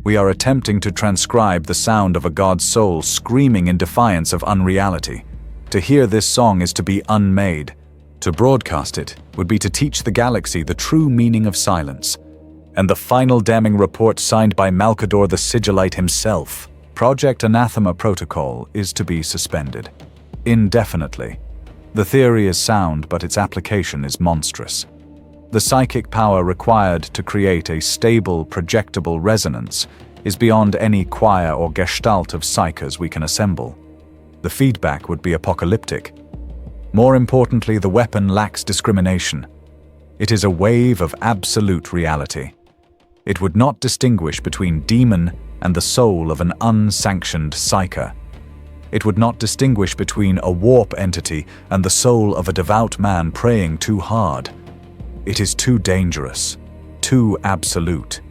We are attempting to transcribe the sound of a god's soul screaming in defiance of unreality. To hear this song is to be unmade. To broadcast it would be to teach the galaxy the true meaning of silence. And the final damning report signed by Malkador the Sigillite himself. Project Anathema Protocol is to be suspended. Indefinitely. The theory is sound, but its application is monstrous. The psychic power required to create a stable, projectable resonance is beyond any choir or gestalt of psychers we can assemble. The feedback would be apocalyptic. More importantly, the weapon lacks discrimination. It is a wave of absolute reality. It would not distinguish between demon and the soul of an unsanctioned psyker. It would not distinguish between a warp entity and the soul of a devout man praying too hard. It is too dangerous, too absolute.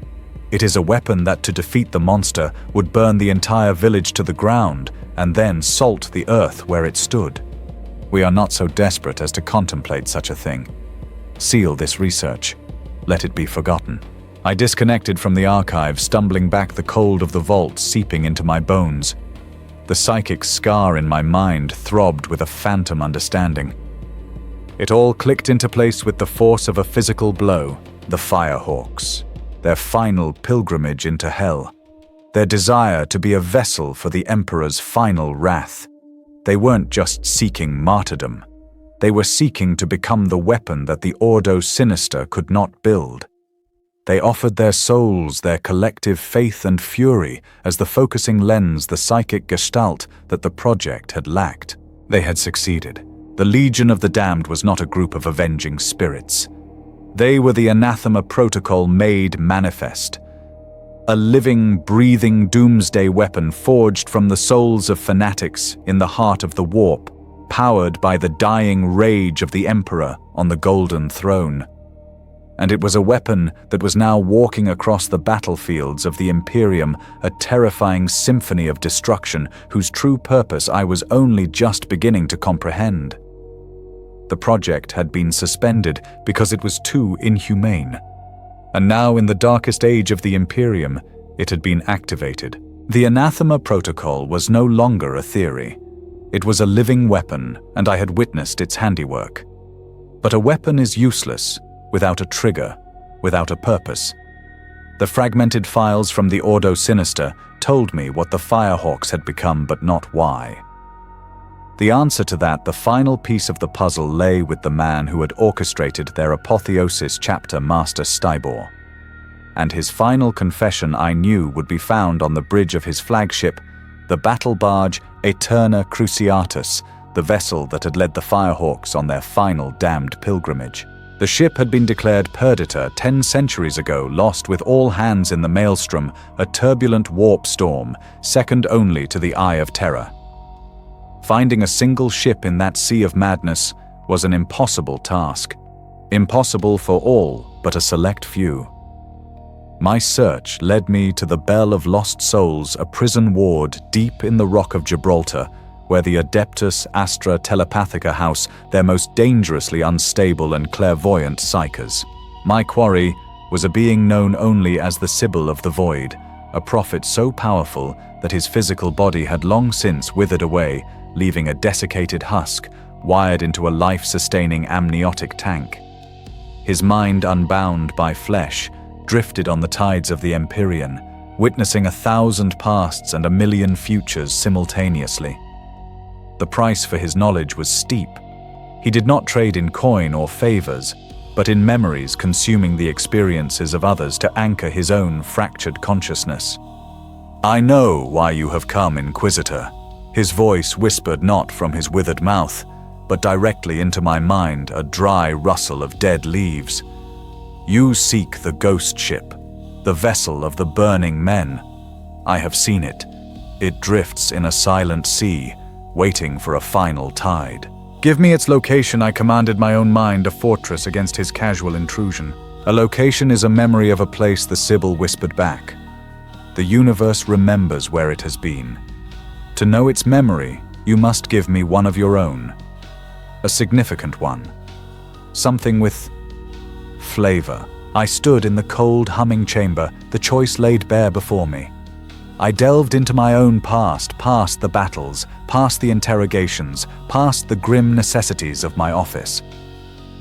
It is a weapon that, to defeat the monster, would burn the entire village to the ground and then salt the earth where it stood. We are not so desperate as to contemplate such a thing. Seal this research. Let it be forgotten. I disconnected from the archive, stumbling back, the cold of the vault seeping into my bones. The psychic scar in my mind throbbed with a phantom understanding. It all clicked into place with the force of a physical blow. The Firehawks. Their final pilgrimage into hell. Their desire to be a vessel for the Emperor's final wrath. They weren't just seeking martyrdom. They were seeking to become the weapon that the Ordo Sinister could not build. They offered their souls, their collective faith and fury as the focusing lens, the psychic gestalt that the project had lacked. They had succeeded. The Legion of the Damned was not a group of avenging spirits. They were the Anathema Protocol made manifest. A living, breathing doomsday weapon forged from the souls of fanatics in the heart of the warp, powered by the dying rage of the Emperor on the Golden Throne. And it was a weapon that was now walking across the battlefields of the Imperium, a terrifying symphony of destruction whose true purpose I was only just beginning to comprehend. The project had been suspended because it was too inhumane. And now, in the darkest age of the Imperium, it had been activated. The Anathema Protocol was no longer a theory. It was a living weapon, and I had witnessed its handiwork. But a weapon is useless without a trigger, without a purpose. The fragmented files from the Ordo Sinister told me what the Firehawks had become, but not why. The answer to that, the final piece of the puzzle, lay with the man who had orchestrated their apotheosis chapter, Master Stybor. And his final confession, I knew, would be found on the bridge of his flagship, the battle barge Aeterna Cruciatus, the vessel that had led the Firehawks on their final damned pilgrimage. The ship had been declared perdita 10 centuries ago, lost with all hands in the maelstrom, a turbulent warp storm, second only to the Eye of Terror. Finding a single ship in that sea of madness was an impossible task. Impossible for all but a select few. My search led me to the Bell of Lost Souls, a prison ward deep in the Rock of Gibraltar, where the Adeptus Astra Telepathica house their most dangerously unstable and clairvoyant psychers. My quarry was a being known only as the Sibyl of the Void, a prophet so powerful that his physical body had long since withered away, leaving a desiccated husk wired into a life-sustaining amniotic tank. His mind, unbound by flesh, drifted on the tides of the Imperium, witnessing 1,000 pasts and 1,000,000 futures simultaneously. The price for his knowledge was steep. He did not trade in coin or favors, but in memories consuming the experiences of others to anchor his own fractured consciousness. "I know why you have come, Inquisitor." His voice whispered not from his withered mouth, but directly into my mind, a dry rustle of dead leaves. "You seek the ghost ship, the vessel of the burning men. I have seen it. It drifts in a silent sea, waiting for a final tide." "Give me its location," I commanded my own mind, a fortress against his casual intrusion. "A location is a memory of a place," the Sibyl whispered back. "The universe remembers where it has been. To know its memory, you must give me one of your own. A significant one. Something with flavor." I stood in the cold, humming chamber, the choice laid bare before me. I delved into my own past the battles, past the interrogations, past the grim necessities of my office.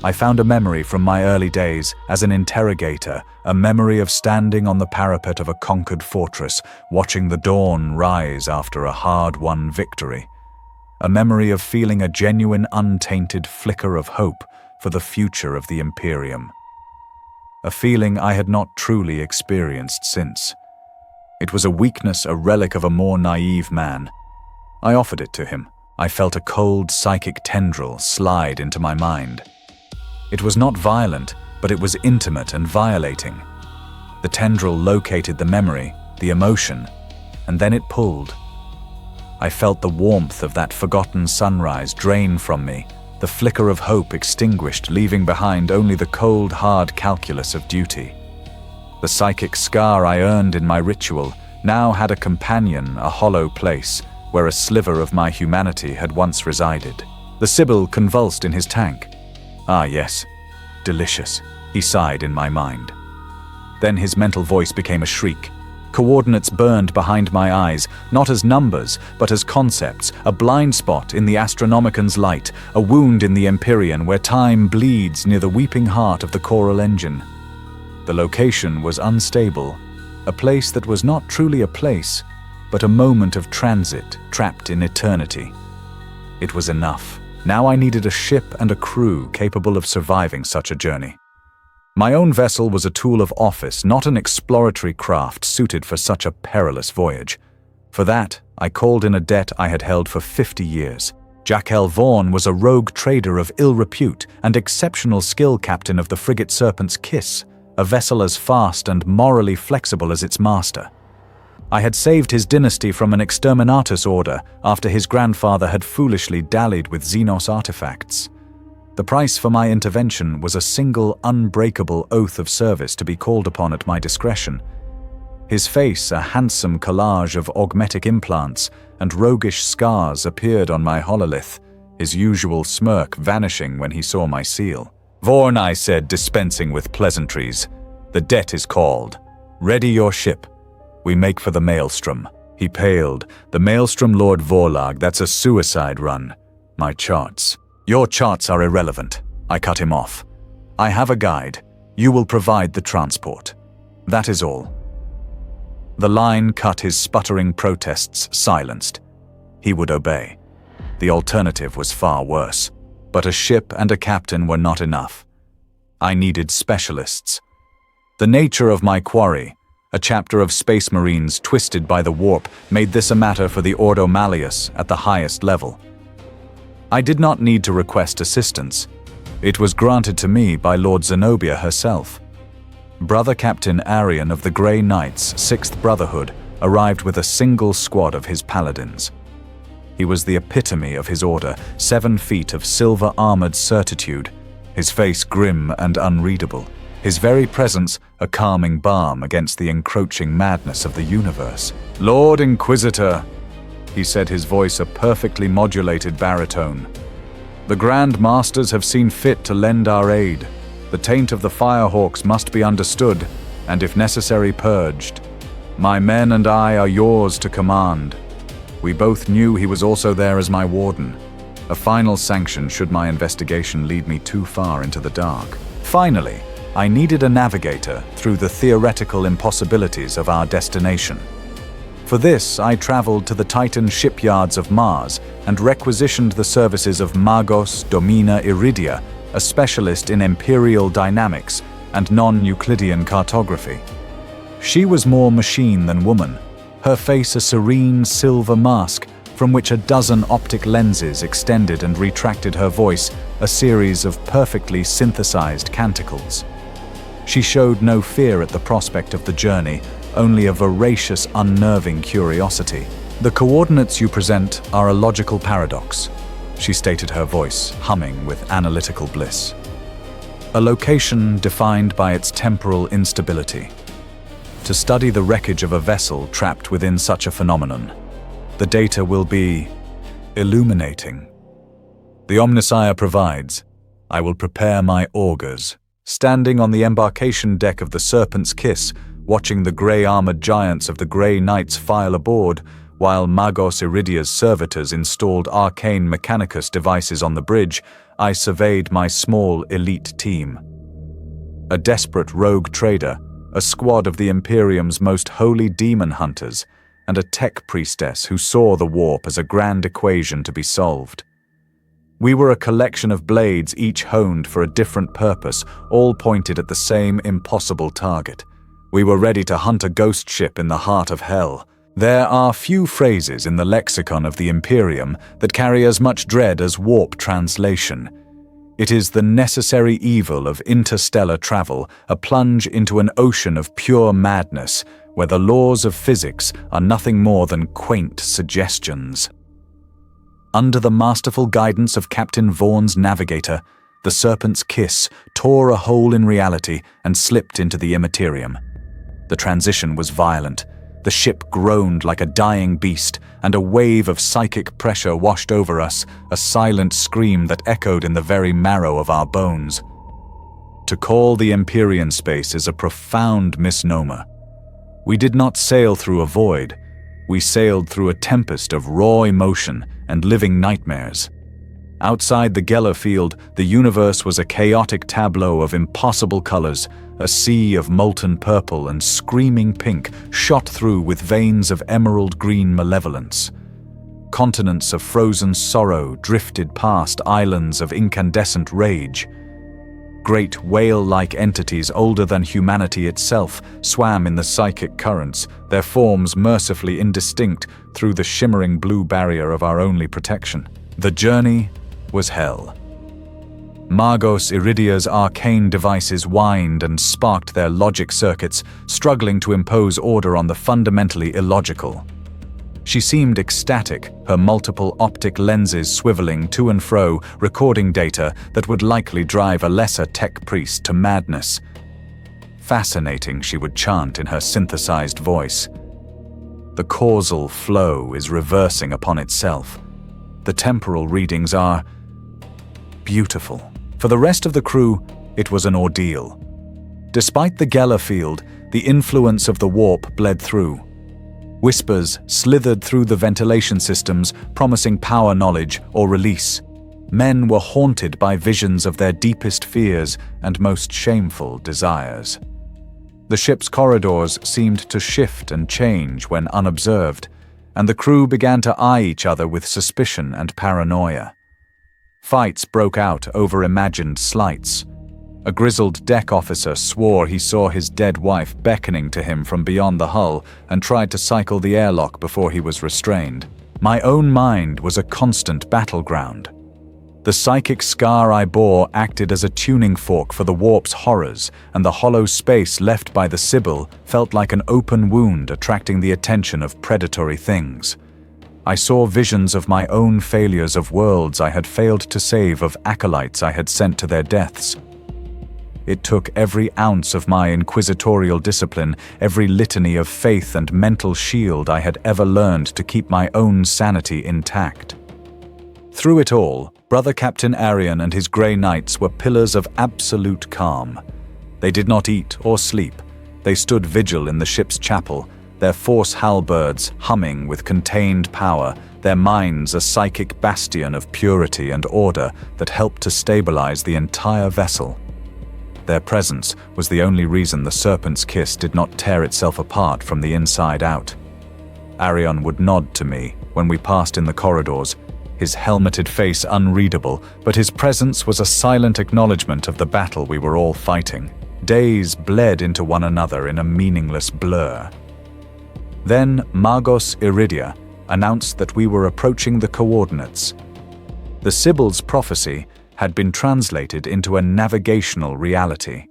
I found a memory from my early days as an interrogator, a memory of standing on the parapet of a conquered fortress, watching the dawn rise after a hard-won victory. A memory of feeling a genuine, untainted flicker of hope for the future of the Imperium. A feeling I had not truly experienced since. It was a weakness, a relic of a more naive man. I offered it to him. I felt a cold, psychic tendril slide into my mind. It was not violent, but it was intimate and violating. The tendril located the memory, the emotion, and then it pulled. I felt the warmth of that forgotten sunrise drain from me, the flicker of hope extinguished, leaving behind only the cold, hard calculus of duty. The psychic scar I earned in my ritual now had a companion, a hollow place, where a sliver of my humanity had once resided. The Sibyl convulsed in his tank. "Ah yes, delicious," he sighed in my mind. Then his mental voice became a shriek. Coordinates burned behind my eyes, not as numbers, but as concepts, a blind spot in the Astronomican's light, a wound in the Imperium where time bleeds near the weeping heart of the choral engine. The location was unstable, a place that was not truly a place, but a moment of transit trapped in eternity. It was enough. Now I needed a ship and a crew capable of surviving such a journey. My own vessel was a tool of office, not an exploratory craft suited for such a perilous voyage. For that, I called in a debt I had held for 50 years. Jaquel Vaughan was a rogue trader of ill repute and exceptional skill, captain of the frigate Serpent's Kiss, a vessel as fast and morally flexible as its master. I had saved his dynasty from an exterminatus order after his grandfather had foolishly dallied with Xenos artifacts. The price for my intervention was a single, unbreakable oath of service to be called upon at my discretion. His face, a handsome collage of augmetic implants and roguish scars, appeared on my hololith, his usual smirk vanishing when he saw my seal. "Vaughan," I said, dispensing with pleasantries, "the debt is called. Ready your ship. We make for the Maelstrom." He paled. "The Maelstrom, Lord Vorlag, that's a suicide run. My charts." "Your charts are irrelevant," I cut him off. "I have a guide. You will provide the transport. That is all." The line cut, his sputtering protests silenced. He would obey. The alternative was far worse. But a ship and a captain were not enough. I needed specialists. The nature of my quarry, a chapter of Space Marines twisted by the warp, made this a matter for the Ordo Malleus at the highest level. I did not need to request assistance. It was granted to me by Lord Zenobia herself. Brother Captain Arian of the Grey Knights' 6th Brotherhood arrived with a single squad of his paladins. He was the epitome of his order, 7 feet of silver-armored certitude, his face grim and unreadable, his very presence a calming balm against the encroaching madness of the universe. "Lord Inquisitor," he said, his voice a perfectly modulated baritone, "the Grand Masters have seen fit to lend our aid. The taint of the Firehawks must be understood, and if necessary purged. My men and I are yours to command." We both knew he was also there as my warden, a final sanction should my investigation lead me too far into the dark. Finally, I needed a navigator through the theoretical impossibilities of our destination. For this, I traveled to the Titan shipyards of Mars and requisitioned the services of Magos Domina Iridia, a specialist in imperial dynamics and non-Euclidean cartography. She was more machine than woman, her face a serene silver mask from which a dozen optic lenses extended and retracted her voice, a series of perfectly synthesized canticles. She showed no fear at the prospect of the journey, only a voracious, unnerving curiosity. "The coordinates you present are a logical paradox," she stated, her voice humming with analytical bliss. "A location defined by its temporal instability. To study the wreckage of a vessel trapped within such a phenomenon, the data will be illuminating. The Omnissiah provides. I will prepare my augurs." Standing on the embarkation deck of the Serpent's Kiss, watching the grey-armored giants of the Grey Knights file aboard, while Magos Iridia's servitors installed arcane mechanicus devices on the bridge, I surveyed my small elite team. A desperate rogue trader, a squad of the Imperium's most holy demon hunters, and a tech priestess who saw the warp as a grand equation to be solved. We were a collection of blades each honed for a different purpose, all pointed at the same impossible target. We were ready to hunt a ghost ship in the heart of hell. There are few phrases in the lexicon of the Imperium that carry as much dread as warp translation. It is the necessary evil of interstellar travel, a plunge into an ocean of pure madness, where the laws of physics are nothing more than quaint suggestions. Under the masterful guidance of Captain Vaughan's navigator, the Serpent's Kiss tore a hole in reality and slipped into the Imperium. The transition was violent. The ship groaned like a dying beast, and a wave of psychic pressure washed over us, a silent scream that echoed in the very marrow of our bones. To call the Empyrean space is a profound misnomer. We did not sail through a void. We sailed through a tempest of raw emotion and living nightmares. Outside the Geller field, the universe was a chaotic tableau of impossible colors, a sea of molten purple and screaming pink shot through with veins of emerald green malevolence. Continents of frozen sorrow drifted past islands of incandescent rage. Great whale-like entities older than humanity itself swam in the psychic currents, their forms mercifully indistinct through the shimmering blue barrier of our only protection. The journey was hell. Magos Iridia's arcane devices whined and sparked their logic circuits, struggling to impose order on the fundamentally illogical. She seemed ecstatic, her multiple optic lenses swiveling to and fro, recording data that would likely drive a lesser tech priest to madness. Fascinating, she would chant in her synthesized voice. The causal flow is reversing upon itself. The temporal readings are beautiful. For the rest of the crew, it was an ordeal. Despite the Geller field, the influence of the warp bled through. Whispers slithered through the ventilation systems, promising power knowledge or release. Men were haunted by visions of their deepest fears and most shameful desires. The ship's corridors seemed to shift and change when unobserved, and the crew began to eye each other with suspicion and paranoia. Fights broke out over imagined slights. A grizzled deck officer swore he saw his dead wife beckoning to him from beyond the hull and tried to cycle the airlock before he was restrained. My own mind was a constant battleground. The psychic scar I bore acted as a tuning fork for the warp's horrors, and the hollow space left by the Sibyl felt like an open wound attracting the attention of predatory things. I saw visions of my own failures, of worlds I had failed to save, of acolytes I had sent to their deaths. It took every ounce of my inquisitorial discipline, every litany of faith and mental shield I had ever learned to keep my own sanity intact. Through it all, Brother Captain Arian and his Grey Knights were pillars of absolute calm. They did not eat or sleep. They stood vigil in the ship's chapel, their force halberds humming with contained power, their minds a psychic bastion of purity and order that helped to stabilize the entire vessel. Their presence was the only reason the Serpent's Kiss did not tear itself apart from the inside out. Arian would nod to me when we passed in the corridors, his helmeted face unreadable, but his presence was a silent acknowledgement of the battle we were all fighting. Days bled into one another in a meaningless blur. Then Magos Iridia announced that we were approaching the coordinates. The Sibyl's prophecy had been translated into a navigational reality.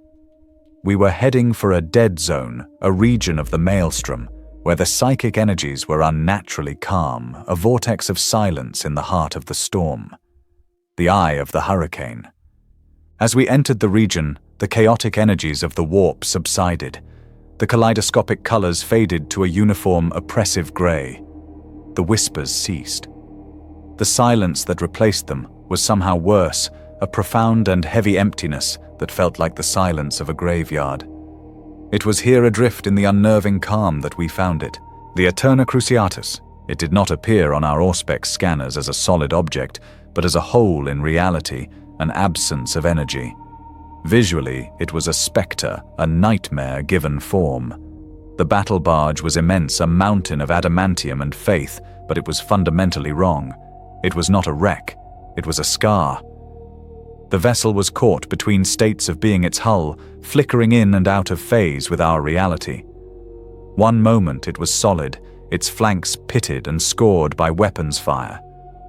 We were heading for a dead zone, a region of the maelstrom, where the psychic energies were unnaturally calm, a vortex of silence in the heart of the storm. The eye of the hurricane. As we entered the region, the chaotic energies of the warp subsided. The kaleidoscopic colors faded to a uniform, oppressive gray. The whispers ceased. The silence that replaced them was somehow worse, a profound and heavy emptiness that felt like the silence of a graveyard. It was here adrift in the unnerving calm that we found it. The Eterna Cruciatus. It did not appear on our Auspex scanners as a solid object, but as a hole in reality, an absence of energy. Visually, it was a spectre, a nightmare given form. The battle barge was immense, a mountain of adamantium and faith, but it was fundamentally wrong. It was not a wreck. It was a scar. The vessel was caught between states of being its hull, flickering in and out of phase with our reality. One moment it was solid, its flanks pitted and scored by weapons fire.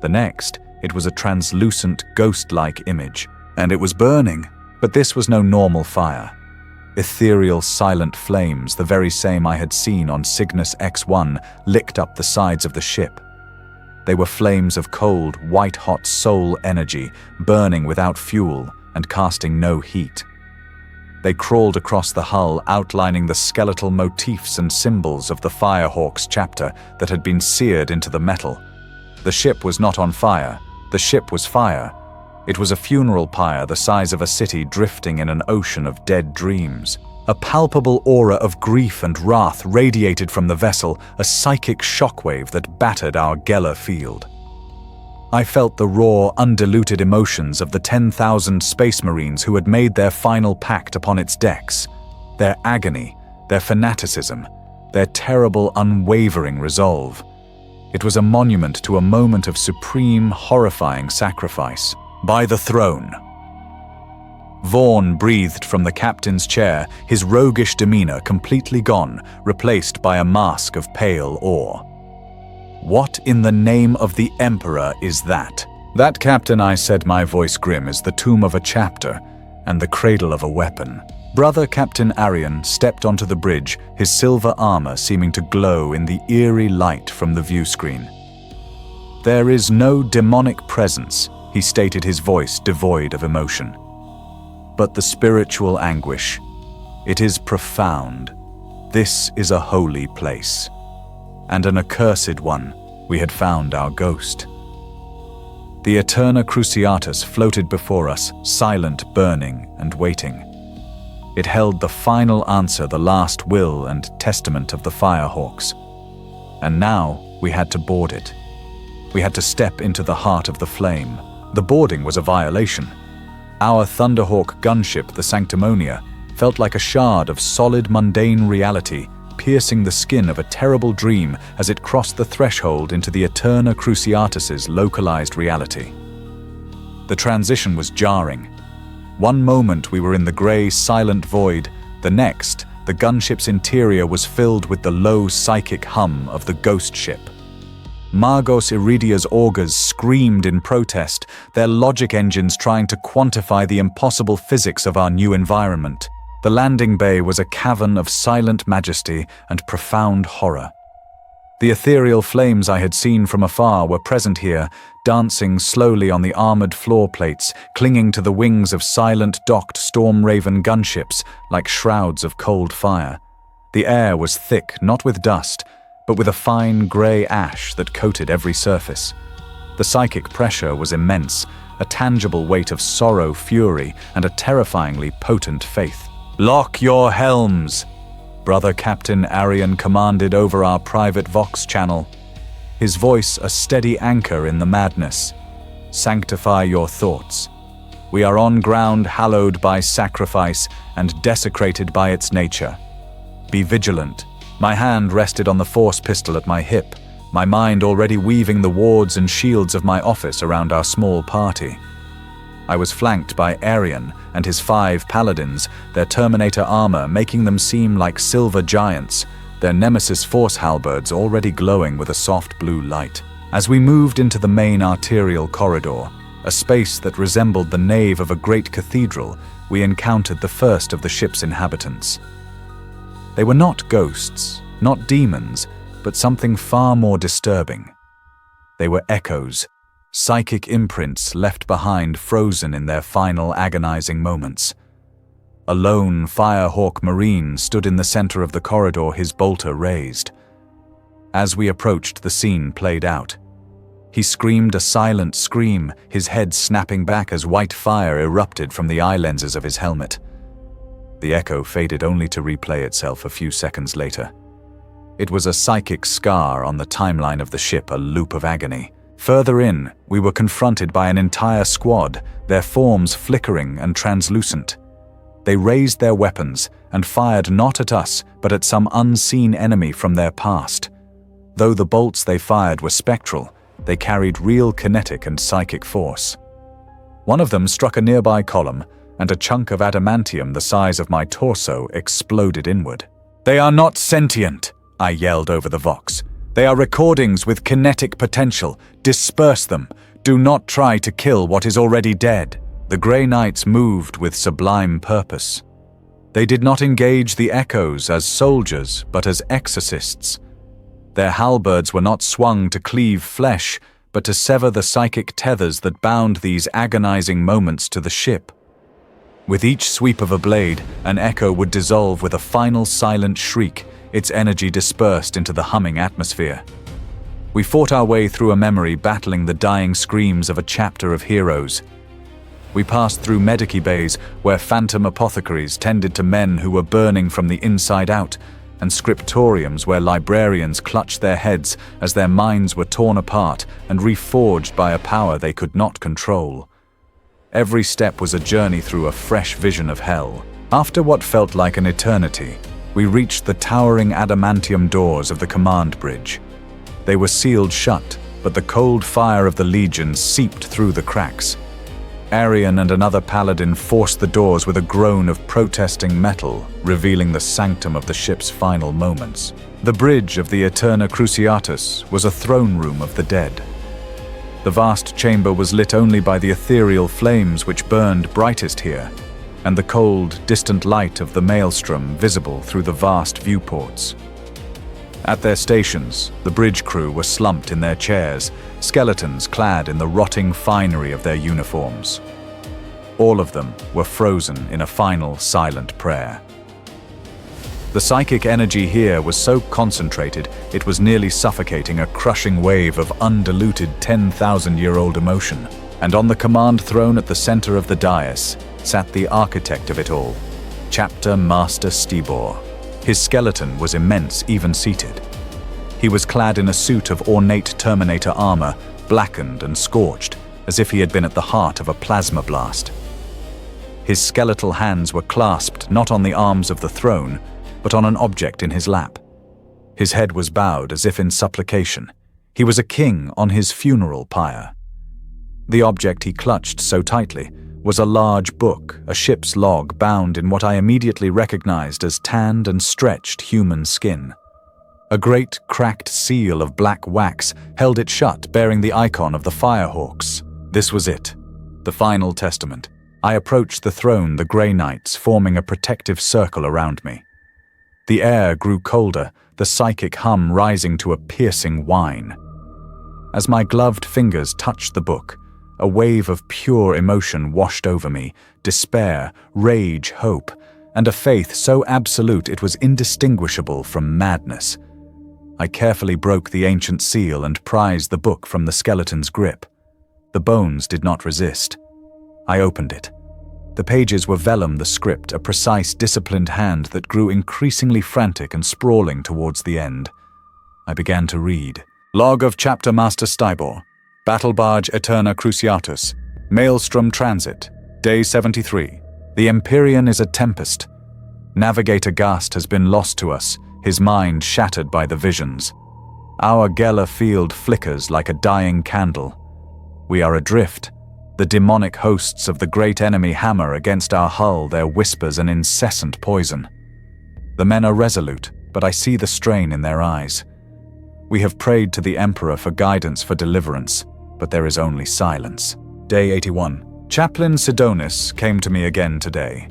The next, it was a translucent, ghost-like image, and it was burning. But this was no normal fire. Ethereal, silent flames, the very same I had seen on Cygnus X1, licked up the sides of the ship. They were flames of cold, white-hot soul energy, burning without fuel and casting no heat. They crawled across the hull, outlining the skeletal motifs and symbols of the Firehawks chapter that had been seared into the metal. The ship was not on fire. The ship was fire. It was a funeral pyre the size of a city drifting in an ocean of dead dreams. A palpable aura of grief and wrath radiated from the vessel, a psychic shockwave that battered our Geller field. I felt the raw, undiluted emotions of the 10,000 space marines who had made their final pact upon its decks. Their agony, their fanaticism, their terrible, unwavering resolve. It was a monument to a moment of supreme, horrifying sacrifice. By the throne. Vaughn breathed from the captain's chair, his roguish demeanor completely gone, replaced by a mask of pale awe. What in the name of the Emperor is that? That, Captain, I said, my voice grim, is the tomb of a chapter and the cradle of a weapon. Brother Captain Arian stepped onto the bridge, his silver armor seeming to glow in the eerie light from the view screen. There is no demonic presence, he stated, his voice devoid of emotion. But the spiritual anguish, it is profound. This is a holy place. And an accursed one. We had found our ghost. The Eterna Cruciatus floated before us, silent, burning, and waiting. It held the final answer, the last will and testament of the Firehawks. And now we had to board it. We had to step into the heart of the flame. The boarding was a violation. Our Thunderhawk gunship, the Sanctimonia, felt like a shard of solid mundane reality, piercing the skin of a terrible dream as it crossed the threshold into the Eterna Cruciatus's localized reality. The transition was jarring. One moment we were in the grey, silent void. The next, the gunship's interior was filled with the low psychic hum of the ghost ship. Magos Iridia's augurs screamed in protest, their logic engines trying to quantify the impossible physics of our new environment. The landing bay was a cavern of silent majesty and profound horror. The ethereal flames I had seen from afar were present here, dancing slowly on the armored floor plates, clinging to the wings of silent docked Storm Raven gunships like shrouds of cold fire. The air was thick, not with dust, but with a fine grey ash that coated every surface. The psychic pressure was immense, a tangible weight of sorrow, fury, and a terrifyingly potent faith. "Lock your helms!" Brother Captain Arian commanded over our private Vox channel, his voice a steady anchor in the madness. "Sanctify your thoughts. We are on ground hallowed by sacrifice and desecrated by its nature. Be vigilant." My hand rested on the force pistol at my hip, my mind already weaving the wards and shields of my office around our small party. I was flanked by Arian and his 5 paladins, their Terminator armor making them seem like silver giants, their Nemesis force halberds already glowing with a soft blue light. As we moved into the main arterial corridor, a space that resembled the nave of a great cathedral, we encountered the first of the ship's inhabitants. They were not ghosts, not demons, but something far more disturbing. They were echoes, psychic imprints left behind frozen in their final agonizing moments. A lone Firehawk Marine stood in the center of the corridor, his bolter raised. As we approached, the scene played out. He screamed a silent scream, his head snapping back as white fire erupted from the eye lenses of his helmet. The echo faded only to replay itself a few seconds later. It was a psychic scar on the timeline of the ship, a loop of agony. Further in, we were confronted by an entire squad, their forms flickering and translucent. They raised their weapons and fired not at us, but at some unseen enemy from their past. Though the bolts they fired were spectral, they carried real kinetic and psychic force. One of them struck a nearby column, and a chunk of adamantium the size of my torso exploded inward. "They are not sentient," I yelled over the Vox. "They are recordings with kinetic potential. Disperse them. Do not try to kill what is already dead." The Grey Knights moved with sublime purpose. They did not engage the echoes as soldiers, but as exorcists. Their halberds were not swung to cleave flesh, but to sever the psychic tethers that bound these agonizing moments to the ship. With each sweep of a blade, an echo would dissolve with a final silent shriek, its energy dispersed into the humming atmosphere. We fought our way through a memory, battling the dying screams of a chapter of heroes. We passed through medici bays where phantom apothecaries tended to men who were burning from the inside out, and scriptoriums where librarians clutched their heads as their minds were torn apart and reforged by a power they could not control. Every step was a journey through a fresh vision of hell. After what felt like an eternity, we reached the towering adamantium doors of the command bridge. They were sealed shut, but the cold fire of the legions seeped through the cracks. Arian and another paladin forced the doors with a groan of protesting metal, revealing the sanctum of the ship's final moments. The bridge of the Eterna Cruciatus was a throne room of the dead. The vast chamber was lit only by the ethereal flames which burned brightest here, and the cold, distant light of the maelstrom visible through the vast viewports. At their stations, the bridge crew were slumped in their chairs, skeletons clad in the rotting finery of their uniforms. All of them were frozen in a final silent prayer. The psychic energy here was so concentrated it was nearly suffocating, a crushing wave of undiluted 10,000-year-old emotion. And on the command throne at the center of the dais sat the architect of it all, Chapter Master Stibor. His skeleton was immense, even seated. He was clad in a suit of ornate Terminator armor, blackened and scorched, as if he had been at the heart of a plasma blast. His skeletal hands were clasped not on the arms of the throne, but on an object in his lap. His head was bowed as if in supplication. He was a king on his funeral pyre. The object he clutched so tightly was a large book, a ship's log bound in what I immediately recognized as tanned and stretched human skin. A great cracked seal of black wax held it shut, bearing the icon of the firehawks. This was it, the final testament. I approached the throne, the grey knights forming a protective circle around me. The air grew colder, the psychic hum rising to a piercing whine. As my gloved fingers touched the book, a wave of pure emotion washed over me, despair, rage, hope, and a faith so absolute it was indistinguishable from madness. I carefully broke the ancient seal and prized the book from the skeleton's grip. The bones did not resist. I opened it. The pages were vellum, the script, a precise, disciplined hand that grew increasingly frantic and sprawling towards the end. I began to read. Log of Chapter Master Stybor. Battle Barge Eterna Cruciatus. Maelstrom Transit. Day 73. The Imperium is a tempest. Navigator Gast has been lost to us, his mind shattered by the visions. Our Geller field flickers like a dying candle. We are adrift. The demonic hosts of the great enemy hammer against our hull their whispers and incessant poison. The men are resolute, but I see the strain in their eyes. We have prayed to the Emperor for guidance, for deliverance, but there is only silence. Day 81. Chaplain Sidonis came to me again today.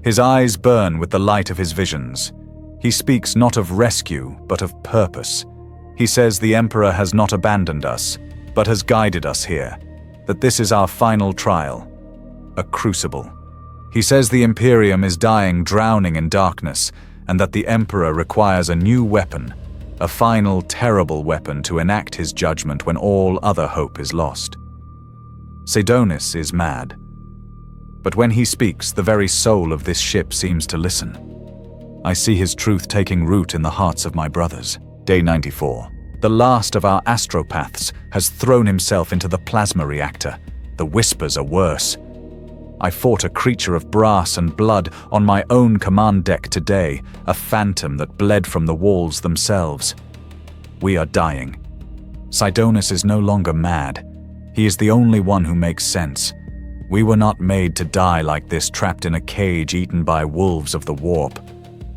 His eyes burn with the light of his visions. He speaks not of rescue, but of purpose. He says the Emperor has not abandoned us, but has guided us here, that this is our final trial, a crucible. He says the Imperium is dying, drowning in darkness, and that the Emperor requires a new weapon, a final terrible weapon to enact his judgment when all other hope is lost. Sidonis is mad, but when he speaks, the very soul of this ship seems to listen. I see his truth taking root in the hearts of my brothers. Day 94. The last of our astropaths has thrown himself into the plasma reactor. The whispers are worse. I fought a creature of brass and blood on my own command deck today, a phantom that bled from the walls themselves. We are dying. Sidonis is no longer mad. He is the only one who makes sense. We were not made to die like this, trapped in a cage eaten by wolves of the warp.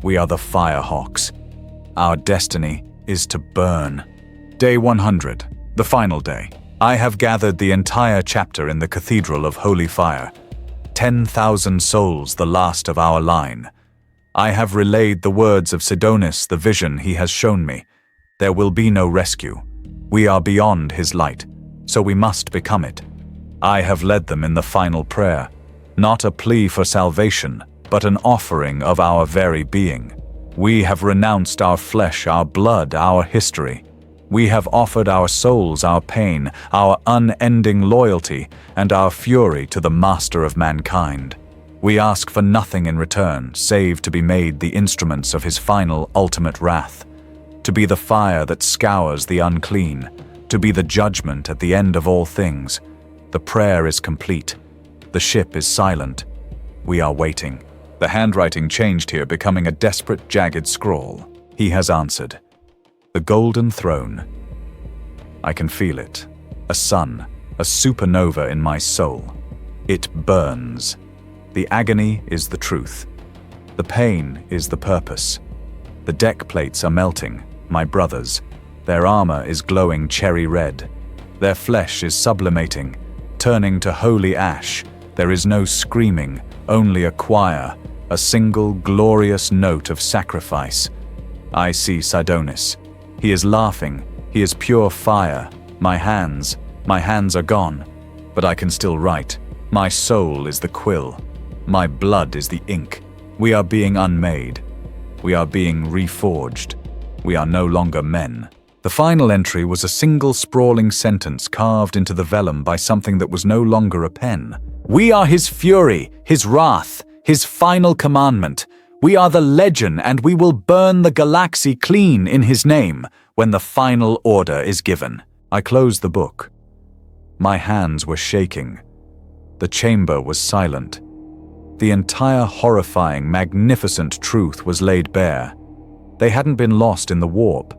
We are the Firehawks. Our destiny is to burn. Day 100, the final day. I have gathered the entire chapter in the Cathedral of Holy Fire. 10,000 souls, the last of our line. I have relayed the words of Sidonis, the vision he has shown me. There will be no rescue. We are beyond his light, so we must become it. I have led them in the final prayer, not a plea for salvation, but an offering of our very being. We have renounced our flesh, our blood, our history. We have offered our souls, our pain, our unending loyalty, and our fury to the master of mankind. We ask for nothing in return, save to be made the instruments of his final, ultimate wrath, to be the fire that scours the unclean, to be the judgment at the end of all things. The prayer is complete. The ship is silent. We are waiting. The handwriting changed here, becoming a desperate, jagged scrawl. He has answered. The golden throne. I can feel it. A sun, a supernova in my soul. It burns. The agony is the truth. The pain is the purpose. The deck plates are melting, my brothers. Their armor is glowing cherry red. Their flesh is sublimating, turning to holy ash. There is no screaming, only a choir, a single glorious note of sacrifice. I see Sidonis. He is laughing. He is pure fire. My hands are gone, but I can still write. My soul is the quill. My blood is the ink. We are being unmade. We are being reforged. We are no longer men. The final entry was a single sprawling sentence carved into the vellum by something that was no longer a pen. We are his fury, his wrath, his final commandment. We are the legend, and we will burn the galaxy clean in his name when the final order is given. I closed the book. My hands were shaking. The chamber was silent. The entire horrifying, magnificent truth was laid bare. They hadn't been lost in the warp.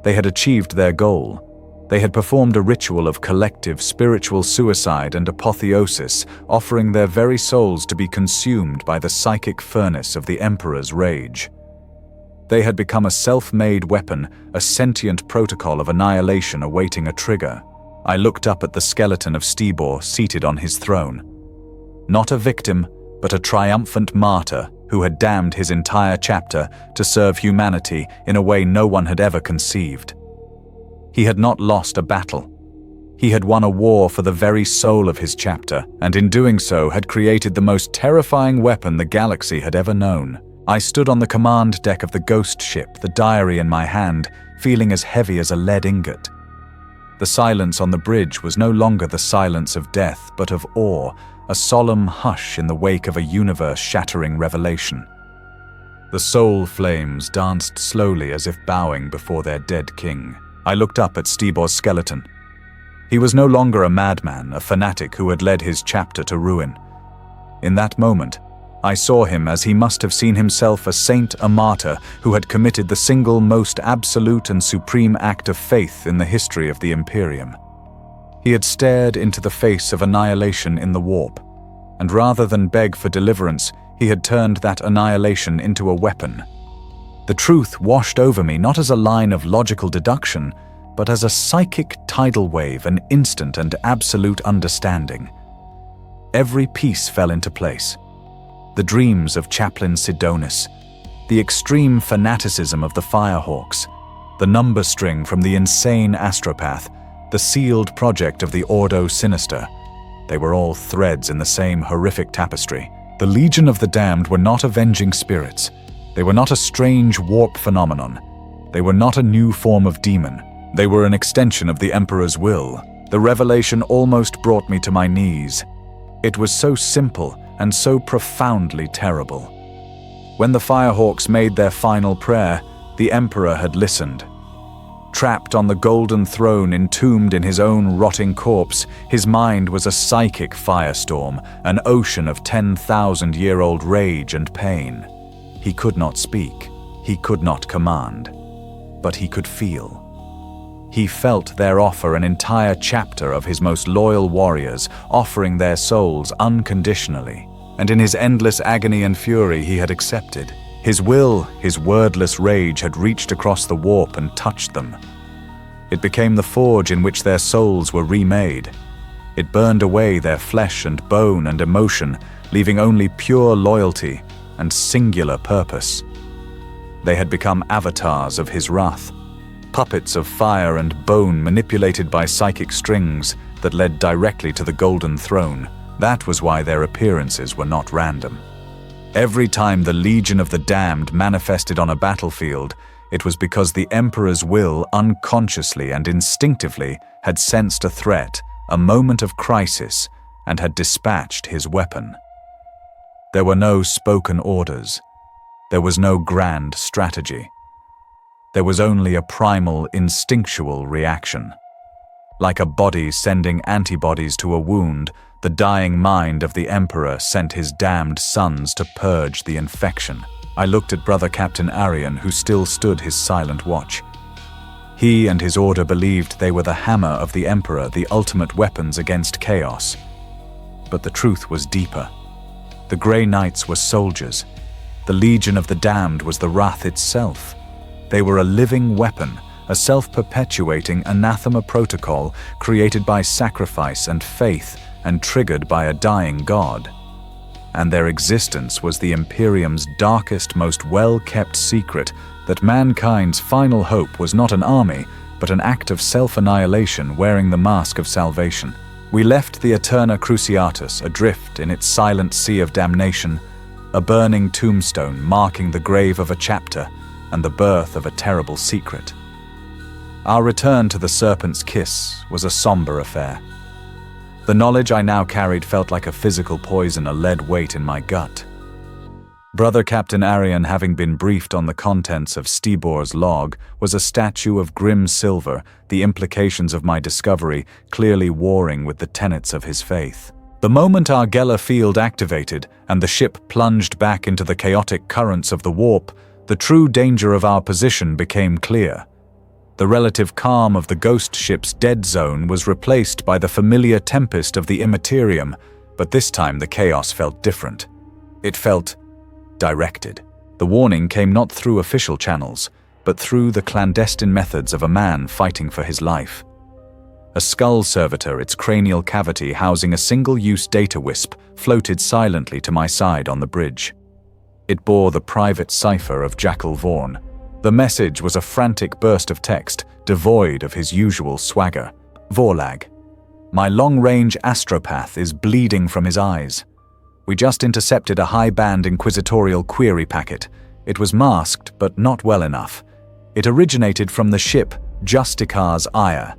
They had achieved their goal. They had performed a ritual of collective spiritual suicide and apotheosis, offering their very souls to be consumed by the psychic furnace of the Emperor's rage. They had become a self-made weapon, a sentient protocol of annihilation awaiting a trigger. I looked up at the skeleton of Stibor seated on his throne. Not a victim, but a triumphant martyr who had damned his entire chapter to serve humanity in a way no one had ever conceived. He had not lost a battle. He had won a war for the very soul of his chapter, and in doing so had created the most terrifying weapon the galaxy had ever known. I stood on the command deck of the ghost ship, the diary in my hand, feeling as heavy as a lead ingot. The silence on the bridge was no longer the silence of death, but of awe, a solemn hush in the wake of a universe-shattering revelation. The soul flames danced slowly as if bowing before their dead king. I looked up at Stibor's skeleton. He was no longer a madman, a fanatic who had led his chapter to ruin. In that moment, I saw him as he must have seen himself, a saint, a martyr, who had committed the single most absolute and supreme act of faith in the history of the Imperium. He had stared into the face of annihilation in the warp, and rather than beg for deliverance, he had turned that annihilation into a weapon. The truth washed over me not as a line of logical deduction, but as a psychic tidal wave, an instant and absolute understanding. Every piece fell into place. The dreams of Chaplain Sidonis, the extreme fanaticism of the Firehawks, the number string from the insane astropath, the sealed project of the Ordo Sinister. They were all threads in the same horrific tapestry. The Legion of the Damned were not avenging spirits. They were not a strange warp phenomenon. They were not a new form of demon. They were an extension of the Emperor's will. The revelation almost brought me to my knees. It was so simple and so profoundly terrible. When the Firehawks made their final prayer, the Emperor had listened. Trapped on the golden throne, entombed in his own rotting corpse, his mind was a psychic firestorm, an ocean of 10,000-year-old rage and pain. He could not speak, he could not command, but he could feel. He felt their offer an entire chapter of his most loyal warriors, offering their souls unconditionally, and in his endless agony and fury he had accepted. His will, his wordless rage had reached across the warp and touched them. It became the forge in which their souls were remade. It burned away their flesh and bone and emotion, leaving only pure loyalty and singular purpose. They had become avatars of his wrath, puppets of fire and bone manipulated by psychic strings that led directly to the golden throne. That was why their appearances were not random. Every time the Legion of the Damned manifested on a battlefield, it was because the Emperor's will unconsciously and instinctively had sensed a threat, a moment of crisis, and had dispatched his weapon. There were no spoken orders. There was no grand strategy. There was only a primal, instinctual reaction. Like a body sending antibodies to a wound, the dying mind of the Emperor sent his damned sons to purge the infection. I looked at Brother Captain Arian, who still stood his silent watch. He and his order believed they were the hammer of the Emperor, the ultimate weapons against chaos. But the truth was deeper. The Grey Knights were soldiers. The Legion of the Damned was the Wrath itself. They were a living weapon, a self-perpetuating anathema protocol created by sacrifice and faith and triggered by a dying god. And their existence was the Imperium's darkest, most well-kept secret, that mankind's final hope was not an army, but an act of self-annihilation wearing the mask of salvation. We left the Eterna Cruciatus adrift in its silent sea of damnation, a burning tombstone marking the grave of a chapter and the birth of a terrible secret. Our return to the Serpent's Kiss was a somber affair. The knowledge I now carried felt like a physical poison, a lead weight in my gut. Brother Captain Arian, having been briefed on the contents of Stibor's log, was a statue of grim silver, the implications of my discovery clearly warring with the tenets of his faith. The moment our Geller field activated and the ship plunged back into the chaotic currents of the warp, the true danger of our position became clear. The relative calm of the ghost ship's dead zone was replaced by the familiar tempest of the Imperium, but this time the chaos felt different. It felt directed. The warning came not through official channels, but through the clandestine methods of a man fighting for his life. A skull servitor, its cranial cavity housing a single-use data wisp, floated silently to my side on the bridge. It bore the private cipher of Jackal Vaughan. The message was a frantic burst of text, devoid of his usual swagger. Vorlag. My long-range astropath is bleeding from his eyes. We just intercepted a high-band inquisitorial query packet. It was masked, but not well enough. It originated from the ship Justicar's Ire.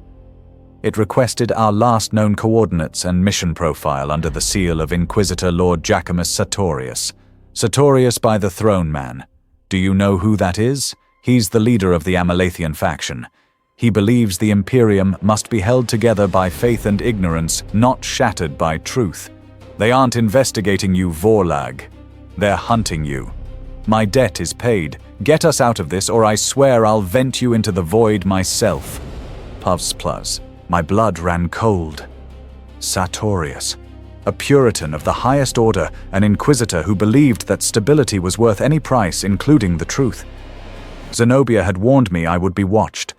It requested our last known coordinates and mission profile under the seal of Inquisitor Lord Jacquemus Sartorius. Sartorius by the Throne Man. Do you know who that is? He's the leader of the Amalathian faction. He believes the Imperium must be held together by faith and ignorance, not shattered by truth. They aren't investigating you, Vorlag. They're hunting you. My debt is paid. Get us out of this, or I swear I'll vent you into the void myself. Puffs plus. My blood ran cold. Sartorius. A Puritan of the highest order, an Inquisitor who believed that stability was worth any price, including the truth. Zenobia had warned me I would be watched.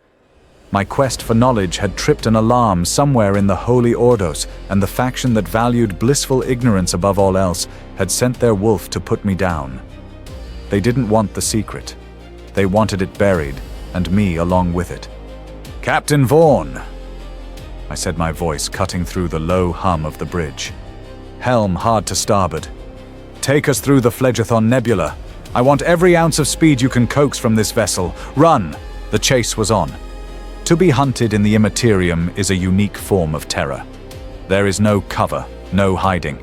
My quest for knowledge had tripped an alarm somewhere in the Holy Ordos, and the faction that valued blissful ignorance above all else had sent their wolf to put me down. They didn't want the secret. They wanted it buried, and me along with it. "Captain Vaughan," I said, my voice cutting through the low hum of the bridge. Helm hard to starboard. "Take us through the Phlegethon Nebula. I want every ounce of speed you can coax from this vessel. Run!" The chase was on. To be hunted in the Imperium is a unique form of terror. There is no cover, no hiding.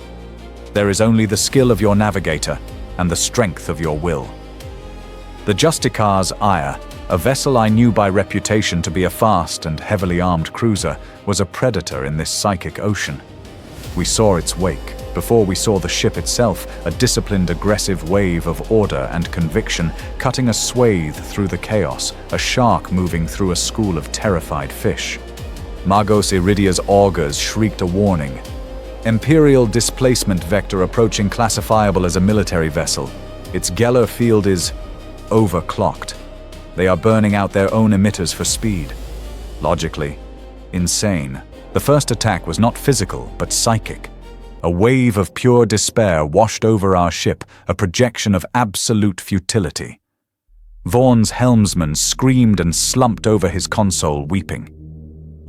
There is only the skill of your navigator and the strength of your will. The Justicar's Ire, a vessel I knew by reputation to be a fast and heavily armed cruiser, was a predator in this psychic ocean. We saw its wake. Before we saw the ship itself, a disciplined, aggressive wave of order and conviction, cutting a swathe through the chaos, a shark moving through a school of terrified fish. Magos Iridia's augurs shrieked a warning. Imperial displacement vector approaching, classifiable as a military vessel. Its Geller field is overclocked. They are burning out their own emitters for speed. Logically, insane. The first attack was not physical, but psychic. A wave of pure despair washed over our ship, a projection of absolute futility. Vaughan's helmsman screamed and slumped over his console, weeping.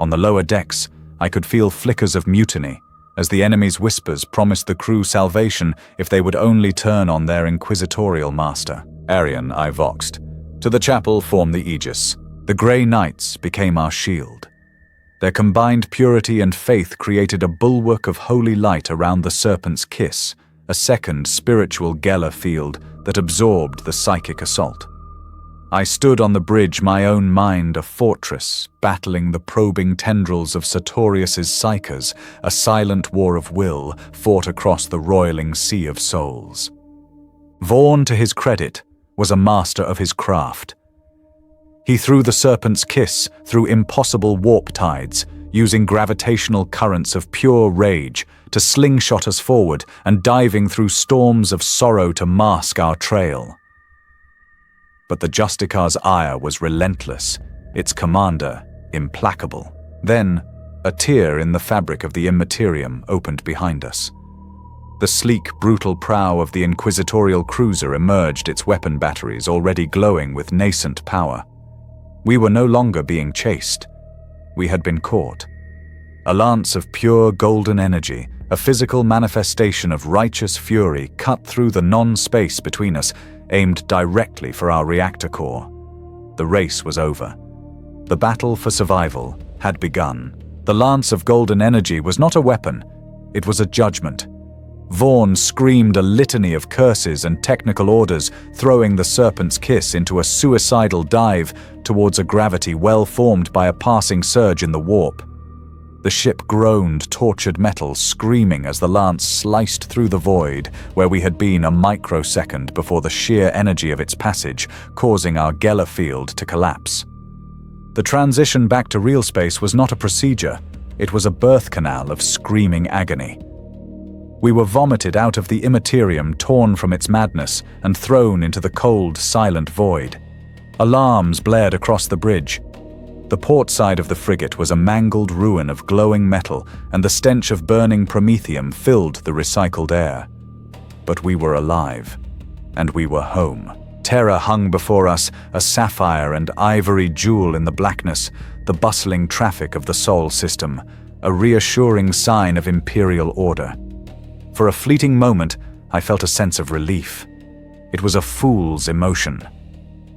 On the lower decks, I could feel flickers of mutiny, as the enemy's whispers promised the crew salvation if they would only turn on their inquisitorial master. Arian, I voxed. To the chapel form the Aegis. The Grey Knights became our shield. Their combined purity and faith created a bulwark of holy light around the Serpent's Kiss, a second spiritual Geller field that absorbed the psychic assault. I stood on the bridge, my own mind a fortress, battling the probing tendrils of Sartorius's psychers, a silent war of will fought across the roiling sea of souls. Vaughan, to his credit, was a master of his craft. He threw the Serpent's Kiss through impossible warp tides, using gravitational currents of pure rage to slingshot us forward and diving through storms of sorrow to mask our trail. But the Justicar's Ire was relentless, its commander implacable. Then, a tear in the fabric of the Immaterium opened behind us. The sleek, brutal prow of the inquisitorial cruiser emerged, its weapon batteries already glowing with nascent power. We were no longer being chased. We had been caught. A lance of pure golden energy, a physical manifestation of righteous fury, cut through the non-space between us, aimed directly for our reactor core. The race was over. The battle for survival had begun. The lance of golden energy was not a weapon, it was a judgment. Vaughan screamed a litany of curses and technical orders, throwing the Serpent's Kiss into a suicidal dive towards a gravity well formed by a passing surge in the warp. The ship groaned tortured metal, screaming as the lance sliced through the void where we had been a microsecond before the sheer energy of its passage, causing our Geller field to collapse. The transition back to real space was not a procedure, it was a birth canal of screaming agony. We were vomited out of the Imperium, torn from its madness, and thrown into the cold, silent void. Alarms blared across the bridge. The port side of the frigate was a mangled ruin of glowing metal, and the stench of burning promethium filled the recycled air. But we were alive, and we were home. Terror hung before us, a sapphire and ivory jewel in the blackness, the bustling traffic of the Sol system, a reassuring sign of imperial order. For a fleeting moment, I felt a sense of relief. It was a fool's emotion.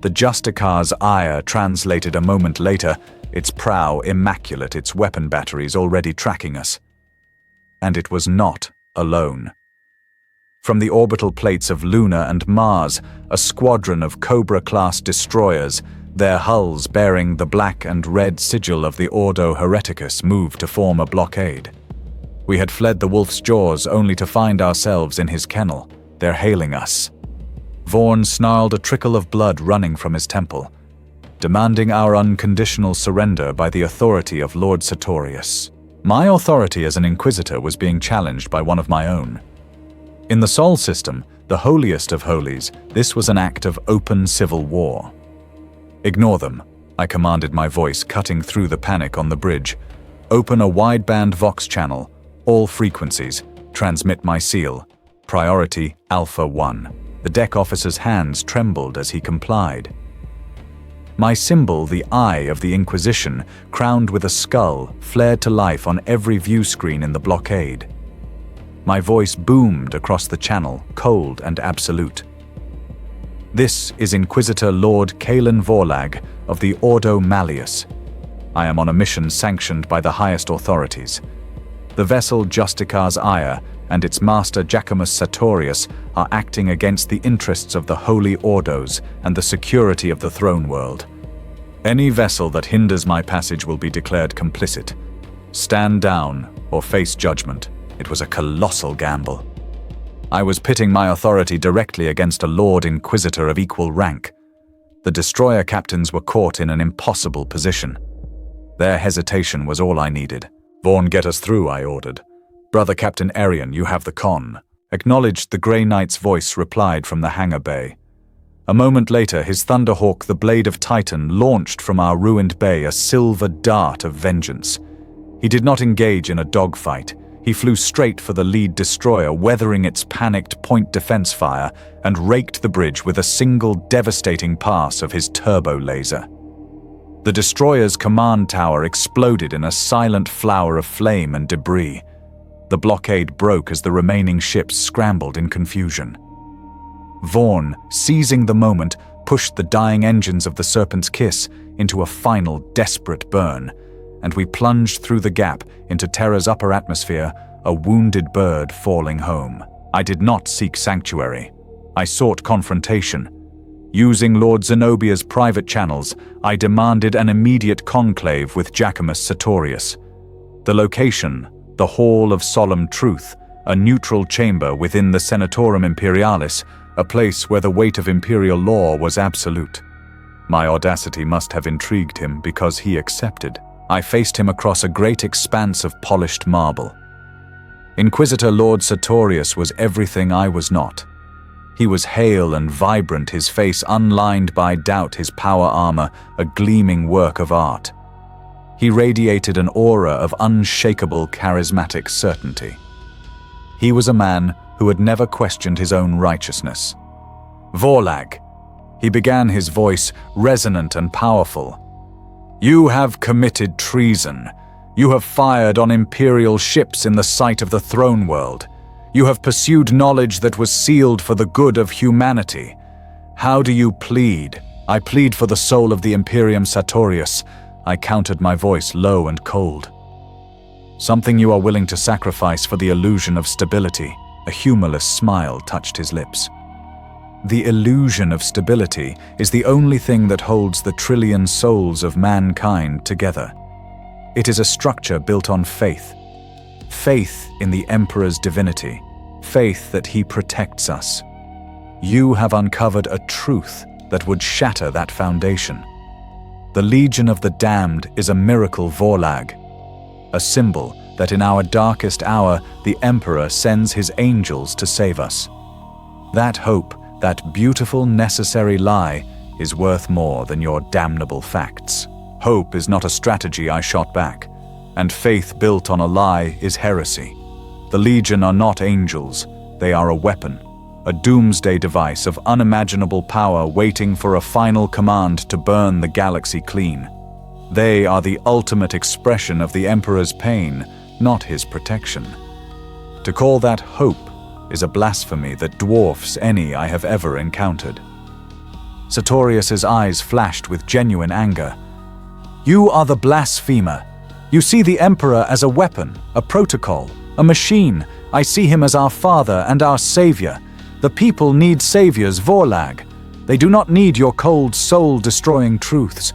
The Justicar's ire translated a moment later, its prow immaculate, its weapon batteries already tracking us. And it was not alone. From the orbital plates of Luna and Mars, a squadron of Cobra-class destroyers, their hulls bearing the black and red sigil of the Ordo Hereticus, moved to form a blockade. We had fled the wolf's jaws only to find ourselves in his kennel. They're hailing us. Vorn snarled, a trickle of blood running from his temple, demanding our unconditional surrender by the authority of Lord Sartorius. My authority as an Inquisitor was being challenged by one of my own. In the Sol system, the holiest of holies, this was an act of open civil war. Ignore them, I commanded, my voice cutting through the panic on the bridge. Open a wideband Vox channel, all frequencies, transmit my seal. Priority Alpha 1. The deck officer's hands trembled as he complied. My symbol, the Eye of the Inquisition, crowned with a skull, flared to life on every view screen in the blockade. My voice boomed across the channel, cold and absolute. This is Inquisitor Lord Kalen Vorlag of the Ordo Malleus. I am on a mission sanctioned by the highest authorities. The vessel Justicar's ire and its master Jacamus Sartorius are acting against the interests of the Holy Ordos and the security of the throne world. Any vessel that hinders my passage will be declared complicit. Stand down or face judgment. It was a colossal gamble. I was pitting my authority directly against a Lord Inquisitor of equal rank. The destroyer captains were caught in an impossible position. Their hesitation was all I needed. Vorn, get us through, I ordered. Brother Captain Arian, you have the con. Acknowledged, the Grey Knight's voice replied from the hangar bay. A moment later, his Thunderhawk, the Blade of Titan, launched from our ruined bay a silver dart of vengeance. He did not engage in a dogfight. He flew straight for the lead destroyer, weathering its panicked point defense fire, and raked the bridge with a single devastating pass of his turbo laser. The destroyer's command tower exploded in a silent flower of flame and debris. The blockade broke as the remaining ships scrambled in confusion. Vorn, seizing the moment, pushed the dying engines of the Serpent's Kiss into a final desperate burn, and we plunged through the gap into Terra's upper atmosphere, a wounded bird falling home. I did not seek sanctuary. I sought confrontation. Using Lord Zenobia's private channels, I demanded an immediate conclave with Jacamus Sartorius. The location, the Hall of Solemn Truth, a neutral chamber within the Senatorum Imperialis, a place where the weight of imperial law was absolute. My audacity must have intrigued him because he accepted. I faced him across a great expanse of polished marble. Inquisitor Lord Sartorius was everything I was not. He was hale and vibrant, his face unlined by doubt, his power armor a gleaming work of art. He radiated an aura of unshakable charismatic certainty. He was a man who had never questioned his own righteousness. Vorlag, he began, his voice resonant and powerful. You have committed treason. You have fired on imperial ships in the sight of the throne world. You have pursued knowledge that was sealed for the good of humanity. How do you plead? I plead for the soul of the Imperium Sartorius. I countered, my voice low and cold. Something you are willing to sacrifice for the illusion of stability. A humorless smile touched his lips. The illusion of stability is the only thing that holds the trillion souls of mankind together. It is a structure built on faith. Faith in the Emperor's divinity. Faith that he protects us. You have uncovered a truth that would shatter that foundation. The Legion of the Damned is a miracle, Vorlag. A symbol that in our darkest hour the Emperor sends his angels to save us. That hope, that beautiful, necessary lie, is worth more than your damnable facts. Hope is not a strategy, I shot back, and faith built on a lie is heresy. The Legion are not angels, they are a weapon, a doomsday device of unimaginable power waiting for a final command to burn the galaxy clean. They are the ultimate expression of the Emperor's pain, not his protection. To call that hope is a blasphemy that dwarfs any I have ever encountered. Sartorius's eyes flashed with genuine anger. You are the blasphemer. You see the Emperor as a weapon, a protocol, a machine. I see him as our father and our savior. The people need saviors, Vorlag. They do not need your cold, soul-destroying truths.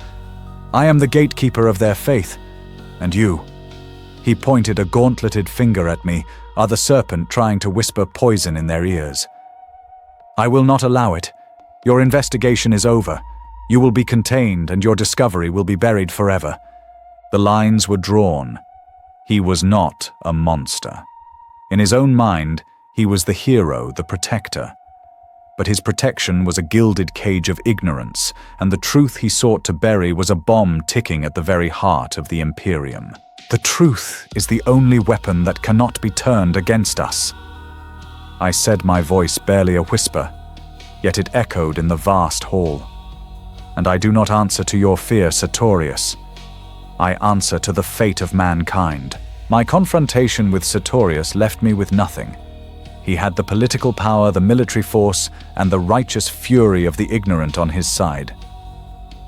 I am the gatekeeper of their faith. And you, he pointed a gauntleted finger at me, are the serpent trying to whisper poison in their ears. I will not allow it. Your investigation is over. You will be contained and your discovery will be buried forever. The lines were drawn. He was not a monster. In his own mind, he was the hero, the protector. But his protection was a gilded cage of ignorance, and the truth he sought to bury was a bomb ticking at the very heart of the Imperium. The truth is the only weapon that cannot be turned against us. I said, my voice barely a whisper, yet it echoed in the vast hall. And I do not answer to your fear, Sartorius. I answer to the fate of mankind. My confrontation with Sartorius left me with nothing. He had the political power, the military force, and the righteous fury of the ignorant on his side.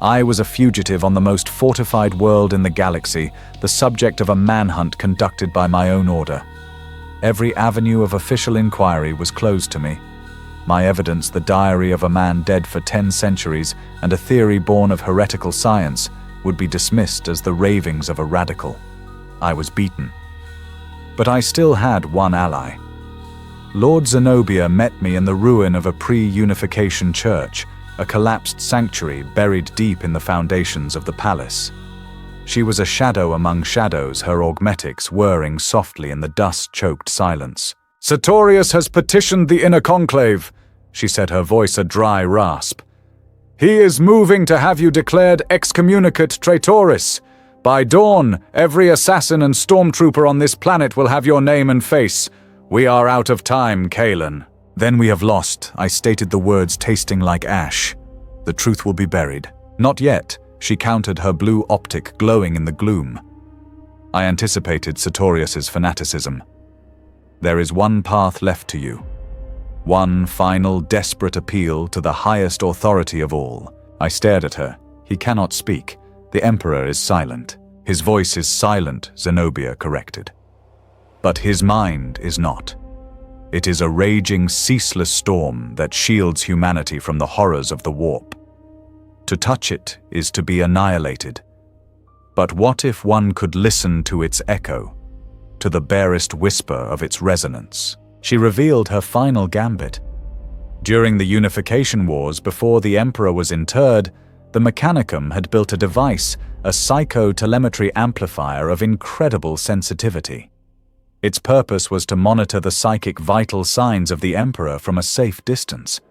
I was a fugitive on the most fortified world in the galaxy, the subject of a manhunt conducted by my own order. Every avenue of official inquiry was closed to me. My evidence, the diary of a man dead for 10 centuries and a theory born of heretical science, would be dismissed as the ravings of a radical. I was beaten. But I still had one ally. Lord Zenobia met me in the ruin of a pre-unification church, a collapsed sanctuary buried deep in the foundations of the palace. She was a shadow among shadows, her augmetics whirring softly in the dust-choked silence. Sartorius has petitioned the inner conclave, she said, her voice a dry rasp. He is moving to have you declared excommunicate traitoris. By dawn, every assassin and stormtrooper on this planet will have your name and face. We are out of time, Kalen. Then we have lost, I stated, the words tasting like ash. The truth will be buried. Not yet, she countered, her blue optic glowing in the gloom. I anticipated Sartorius's fanaticism. There is one path left to you. One final, desperate appeal to the highest authority of all. I stared at her. He cannot speak. The Emperor is silent. His voice is silent, Zenobia corrected. But his mind is not. It is a raging, ceaseless storm that shields humanity from the horrors of the warp. To touch it is to be annihilated. But what if one could listen to its echo, to the barest whisper of its resonance? She revealed her final gambit. During the Unification Wars, before the Emperor was interred, the Mechanicum had built a device, a psychotelemetry amplifier of incredible sensitivity. Its purpose was to monitor the psychic vital signs of the Emperor from a safe distance.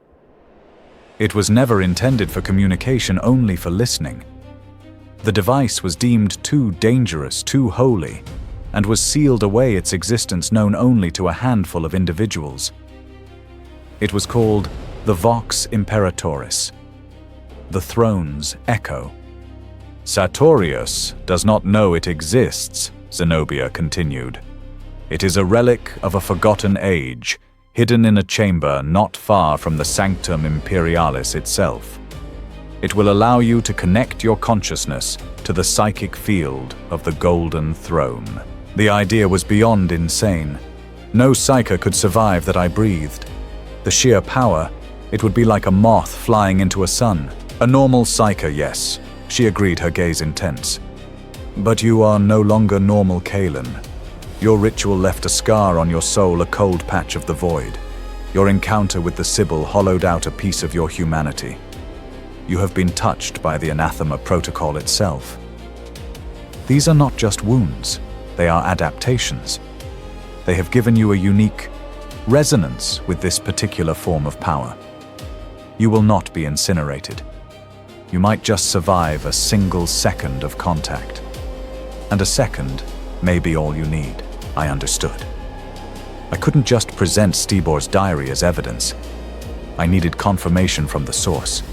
It was never intended for communication, only for listening. The device was deemed too dangerous, too holy, and was sealed away, its existence known only to a handful of individuals. It was called the Vox Imperatoris, the throne's echo. Sartorius does not know it exists, Zenobia continued. It is a relic of a forgotten age, hidden in a chamber not far from the Sanctum Imperialis itself. It will allow you to connect your consciousness to the psychic field of the Golden Throne. The idea was beyond insane. No psyker could survive that I breathed. The sheer power, it would be like a moth flying into a sun. A normal psyker, yes, she agreed, her gaze intense. But you are no longer normal, Kalen. Your ritual left a scar on your soul, a cold patch of the void. Your encounter with the Sibyl hollowed out a piece of your humanity. You have been touched by the anathema protocol itself. These are not just wounds. They are adaptations. They have given you a unique resonance with this particular form of power. You will not be incinerated. You might just survive a single second of contact. And a second may be all you need. I understood. I couldn't just present Stibor's diary as evidence. I needed confirmation from the source.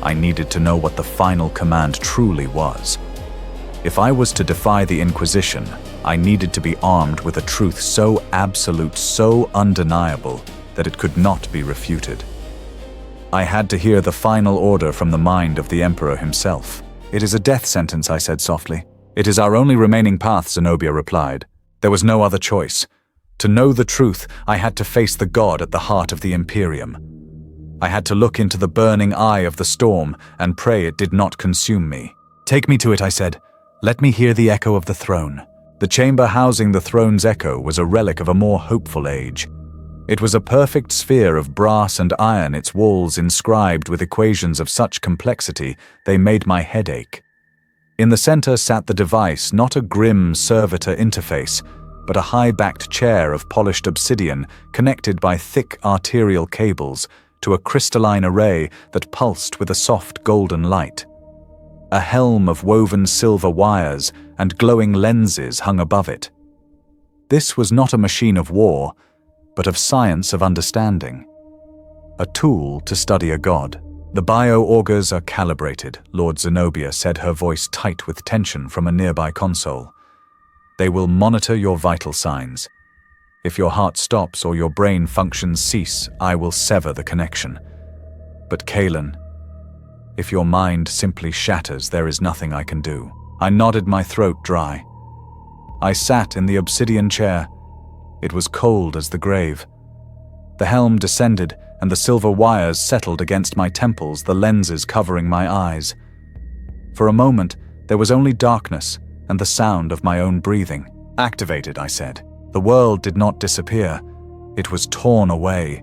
I needed to know what the final command truly was. If I was to defy the Inquisition, I needed to be armed with a truth so absolute, so undeniable, that it could not be refuted. I had to hear the final order from the mind of the Emperor himself. "It is a death sentence," I said softly. "It is our only remaining path," Zenobia replied. "There was no other choice. To know the truth, I had to face the god at the heart of the Imperium. I had to look into the burning eye of the storm and pray it did not consume me. "Take me to it," I said. "Let me hear the echo of the throne." The chamber housing the throne's echo was a relic of a more hopeful age. It was a perfect sphere of brass and iron, its walls inscribed with equations of such complexity they made my head ache. In the center sat the device, not a grim servitor interface, but a high-backed chair of polished obsidian connected by thick arterial cables to a crystalline array that pulsed with a soft golden light. A helm of woven silver wires and glowing lenses hung above it. This was not a machine of war, but of science of understanding. A tool to study a god. "The bio-augurs are calibrated," Lord Zenobia said, her voice tight with tension from a nearby console. "They will monitor your vital signs. If your heart stops or your brain functions cease, I will sever the connection. But Kaelin, if your mind simply shatters, there is nothing I can do." I nodded, my throat dry. I sat in the obsidian chair. It was cold as the grave. The helm descended, and the silver wires settled against my temples, the lenses covering my eyes. For a moment, there was only darkness and the sound of my own breathing. "Activated," I said. The world did not disappear. It was torn away.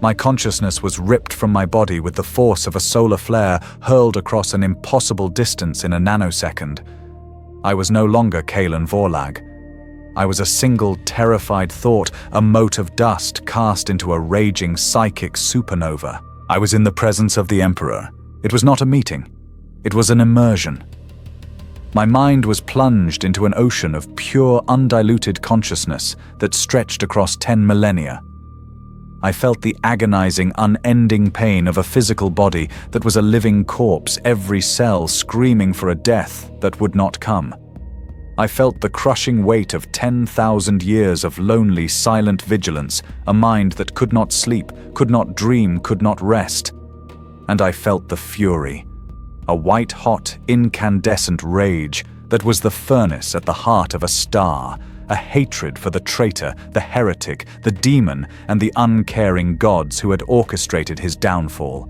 My consciousness was ripped from my body with the force of a solar flare hurled across an impossible distance in a nanosecond. I was no longer Kaelin Vorlag. I was a single terrified thought, a mote of dust cast into a raging psychic supernova. I was in the presence of the Emperor. It was not a meeting. It was an immersion. My mind was plunged into an ocean of pure, undiluted consciousness that stretched across 10 millennia. I felt the agonizing, unending pain of a physical body that was a living corpse, every cell screaming for a death that would not come. I felt the crushing weight of 10,000 years of lonely, silent vigilance, a mind that could not sleep, could not dream, could not rest. And I felt the fury, a white-hot, incandescent rage that was the furnace at the heart of a star, a hatred for the traitor, the heretic, the demon, and the uncaring gods who had orchestrated his downfall.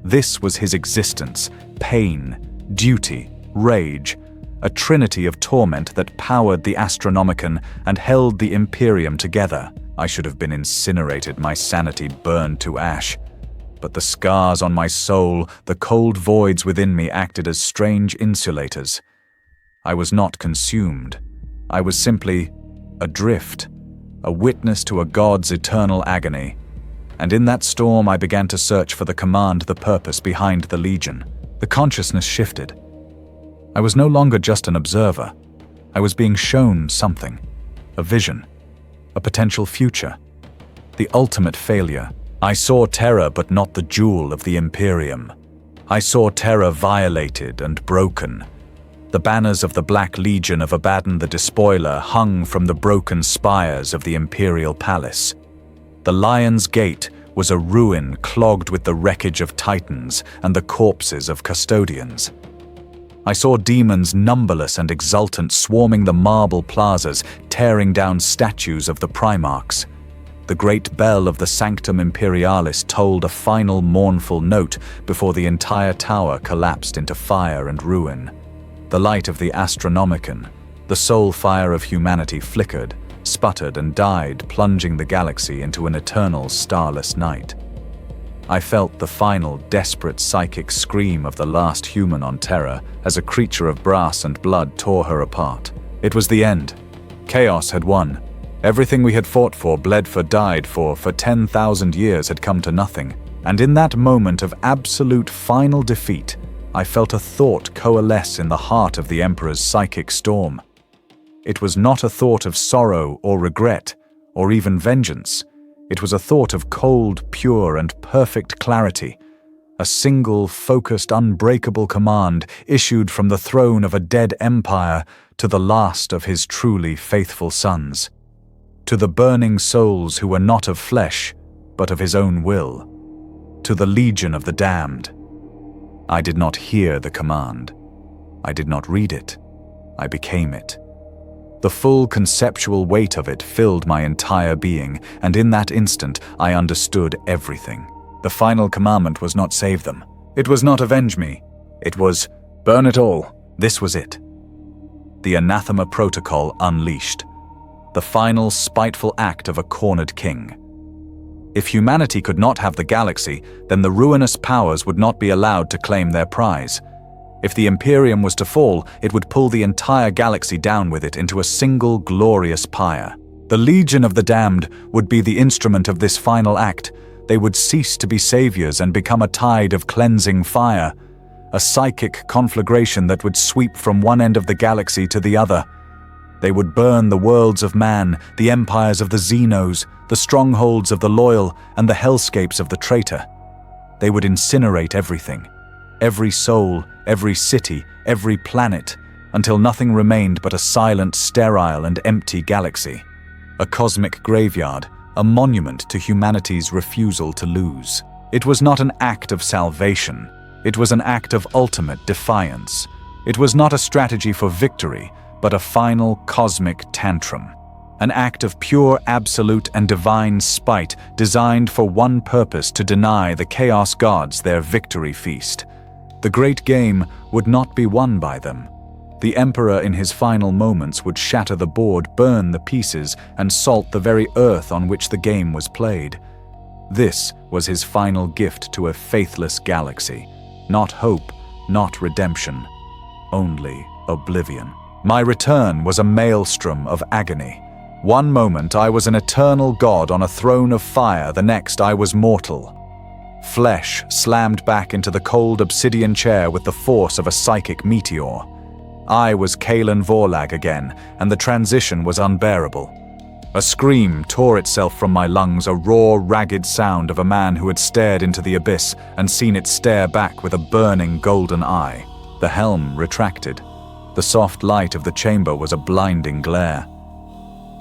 This was his existence, pain, duty, rage, a trinity of torment that powered the Astronomicon and held the Imperium together. I should have been incinerated, my sanity burned to ash. But the scars on my soul, the cold voids within me acted as strange insulators. I was not consumed. I was simply adrift, a witness to a god's eternal agony. And in that storm I began to search for the command, the purpose behind the Legion. The consciousness shifted. I was no longer just an observer. I was being shown something, a vision, a potential future, the ultimate failure. I saw terror, but not the jewel of the Imperium. I saw terror violated and broken. The banners of the Black Legion of Abaddon the Despoiler hung from the broken spires of the Imperial Palace. The Lion's Gate was a ruin clogged with the wreckage of titans and the corpses of custodians. I saw demons numberless and exultant swarming the marble plazas, tearing down statues of the Primarchs. The great bell of the Sanctum Imperialis tolled a final mournful note before the entire tower collapsed into fire and ruin. The light of the Astronomicon, the sole fire of humanity, flickered, sputtered, and died, plunging the galaxy into an eternal starless night. I felt the final, desperate psychic scream of the last human on Terra as a creature of brass and blood tore her apart. It was the end. Chaos had won. Everything we had fought for, bled for, died for 10,000 years had come to nothing. And in that moment of absolute final defeat, I felt a thought coalesce in the heart of the Emperor's psychic storm. It was not a thought of sorrow or regret, or even vengeance. It was a thought of cold, pure, and perfect clarity. A single, focused, unbreakable command issued from the throne of a dead empire to the last of his truly faithful sons. To the burning souls who were not of flesh, but of his own will. To the legion of the damned. I did not hear the command. I did not read it. I became it. The full conceptual weight of it filled my entire being, and in that instant I understood everything. The final commandment was not save them. It was not avenge me. It was burn it all. This was it. The anathema protocol unleashed. The final spiteful act of a cornered king. If humanity could not have the galaxy, then the ruinous powers would not be allowed to claim their prize. If the Imperium was to fall, it would pull the entire galaxy down with it into a single glorious pyre. The Legion of the Damned would be the instrument of this final act. They would cease to be saviors and become a tide of cleansing fire, a psychic conflagration that would sweep from one end of the galaxy to the other. They would burn the worlds of man, the empires of the Xenos, the strongholds of the loyal, and the hellscapes of the traitor. They would incinerate everything. Every soul, every city, every planet, until nothing remained but a silent, sterile, and empty galaxy. A cosmic graveyard, a monument to humanity's refusal to lose. It was not an act of salvation. It was an act of ultimate defiance. It was not a strategy for victory, but a final cosmic tantrum. An act of pure, absolute, and divine spite designed for one purpose: to deny the Chaos Gods their victory feast. The great game would not be won by them. The Emperor in his final moments would shatter the board, burn the pieces, and salt the very earth on which the game was played. This was his final gift to a faithless galaxy. Not hope, not redemption, only oblivion. My return was a maelstrom of agony. One moment I was an eternal god on a throne of fire, the next I was mortal. Flesh slammed back into the cold obsidian chair with the force of a psychic meteor. I was Kalen Vorlag again, and the transition was unbearable. A scream tore itself from my lungs, a raw, ragged sound of a man who had stared into the abyss and seen it stare back with a burning golden eye. The helm retracted. The soft light of the chamber was a blinding glare.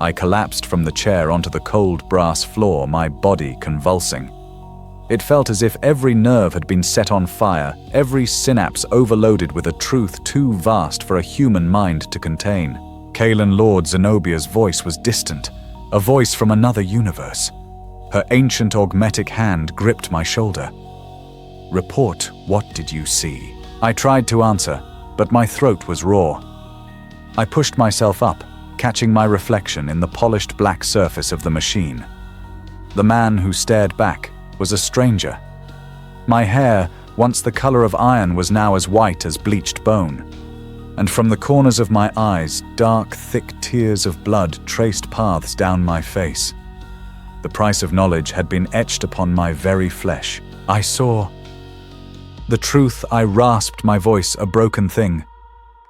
I collapsed from the chair onto the cold brass floor, my body convulsing. It felt as if every nerve had been set on fire, every synapse overloaded with a truth too vast for a human mind to contain. Kalen Lord Zenobia's voice was distant, a voice from another universe. Her ancient augmetic hand gripped my shoulder. "Report, what did you see?" I tried to answer, but my throat was raw. I pushed myself up, catching my reflection in the polished black surface of the machine. The man who stared back was a stranger. My hair, once the color of iron, was now as white as bleached bone. And from the corners of my eyes, dark, thick tears of blood traced paths down my face. The price of knowledge had been etched upon my very flesh. I saw the truth. I rasped, my voice a broken thing.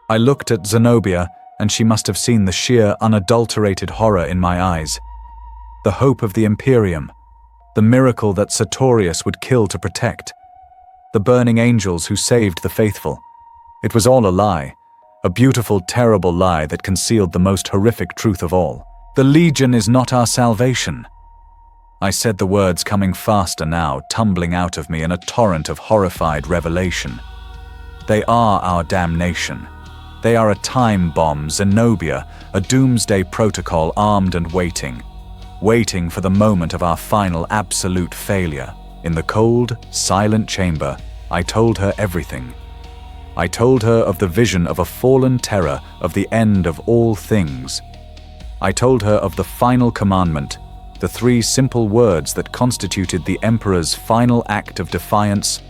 I looked at Zenobia, and she must have seen the sheer, unadulterated horror in my eyes. The hope of the Imperium, the miracle that Sartorius would kill to protect, the burning angels who saved the faithful. It was all a lie, a beautiful, terrible lie that concealed the most horrific truth of all. The Legion is not our salvation. I said the words coming faster now, tumbling out of me in a torrent of horrified revelation. They are our damnation. They are a time bomb, Zenobia, a doomsday protocol armed and waiting for the moment of our final absolute failure. In the cold, silent chamber, I told her everything. I told her of the vision of a fallen terror, of the end of all things. I told her of the final commandment, the 3 simple words that constituted the Emperor's final act of defiance: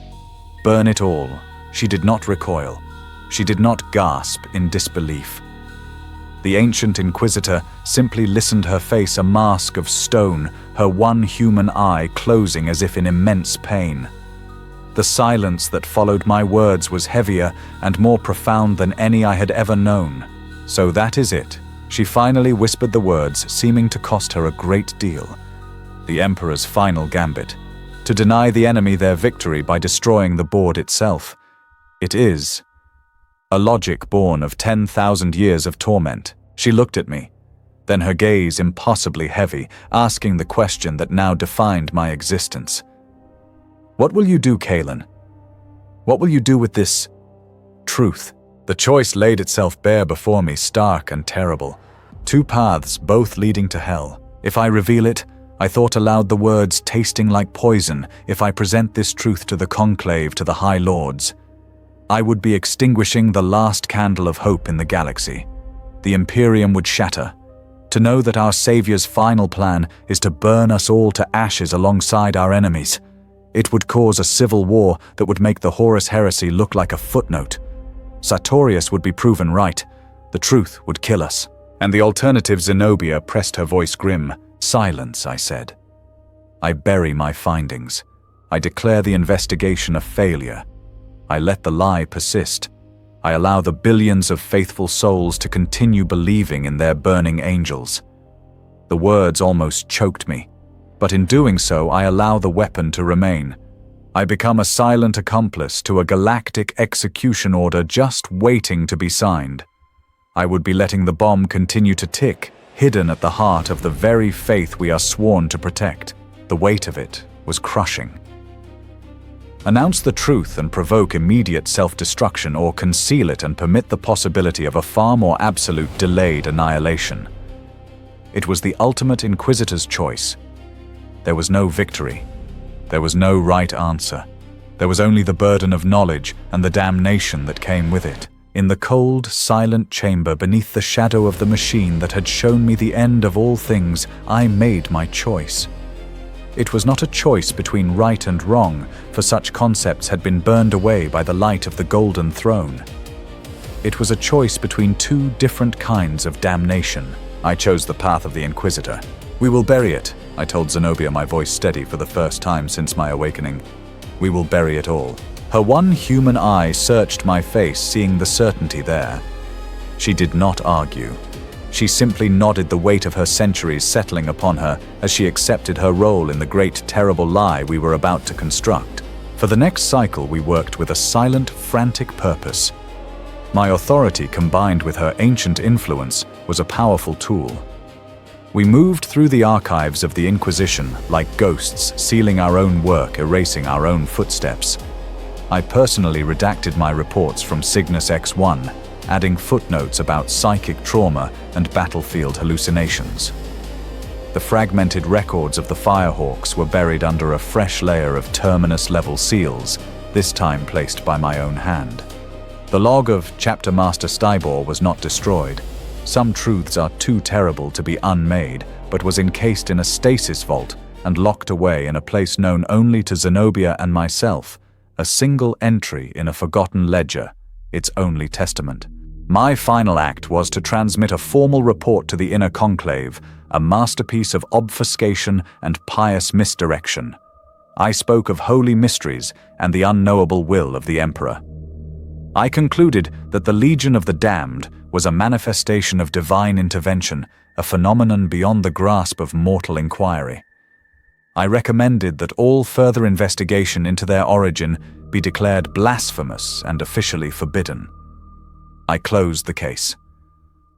burn it all. She did not recoil. She did not gasp in disbelief. The ancient inquisitor simply listened, her face a mask of stone, her one human eye closing as if in immense pain. The silence that followed my words was heavier and more profound than any I had ever known. "So that is it," she finally whispered the words, seeming to cost her a great deal. "The Emperor's final gambit. To deny the enemy their victory by destroying the board itself. It is a logic born of 10,000 years of torment." She looked at me, then her gaze impossibly heavy, asking the question that now defined my existence. "What will you do, Kaelin? What will you do with this truth?" The choice laid itself bare before me, stark and terrible. Two paths, both leading to hell. If I reveal it, I thought aloud, the words tasting like poison. If I present this truth to the conclave, to the High Lords, I would be extinguishing the last candle of hope in the galaxy. The Imperium would shatter. To know that our Savior's final plan is to burn us all to ashes alongside our enemies. It would cause a civil war that would make the Horus heresy look like a footnote. Sartorius would be proven right. The truth would kill us. And the alternative, Zenobia pressed her voice grim. "Silence," I said. "I bury my findings. I declare the investigation a failure. I let the lie persist. I allow the billions of faithful souls to continue believing in their burning angels." The words almost choked me, but in doing so, I allow the weapon to remain. I become a silent accomplice to a galactic execution order just waiting to be signed. I would be letting the bomb continue to tick, hidden at the heart of the very faith we are sworn to protect. The weight of it was crushing. Announce the truth and provoke immediate self-destruction, or conceal it and permit the possibility of a far more absolute, delayed annihilation. It was the ultimate Inquisitor's choice. There was no victory. There was no right answer. There was only the burden of knowledge and the damnation that came with it. In the cold, silent chamber beneath the shadow of the machine that had shown me the end of all things, I made my choice. It was not a choice between right and wrong, for such concepts had been burned away by the light of the Golden Throne. It was a choice between two different kinds of damnation. I chose the path of the Inquisitor. "We will bury it," I told Zenobia, my voice steady for the first time since my awakening. "We will bury it all." Her one human eye searched my face, seeing the certainty there. She did not argue. She simply nodded, the weight of her centuries settling upon her as she accepted her role in the great, terrible lie we were about to construct. For the next cycle, we worked with a silent, frantic purpose. My authority, combined with her ancient influence, was a powerful tool. We moved through the archives of the Inquisition like ghosts, sealing our own work, erasing our own footsteps. I personally redacted my reports from Cygnus X1, adding footnotes about psychic trauma and battlefield hallucinations. The fragmented records of the Firehawks were buried under a fresh layer of Terminus-level seals, this time placed by my own hand. The log of Chapter Master Stybor was not destroyed. Some truths are too terrible to be unmade, but was encased in a stasis vault and locked away in a place known only to Zenobia and myself, a single entry in a forgotten ledger, its only testament. My final act was to transmit a formal report to the inner conclave, a masterpiece of obfuscation and pious misdirection. I spoke of holy mysteries and the unknowable will of the Emperor. I concluded that the Legion of the Damned was a manifestation of divine intervention, a phenomenon beyond the grasp of mortal inquiry. I recommended that all further investigation into their origin be declared blasphemous and officially forbidden. I closed the case.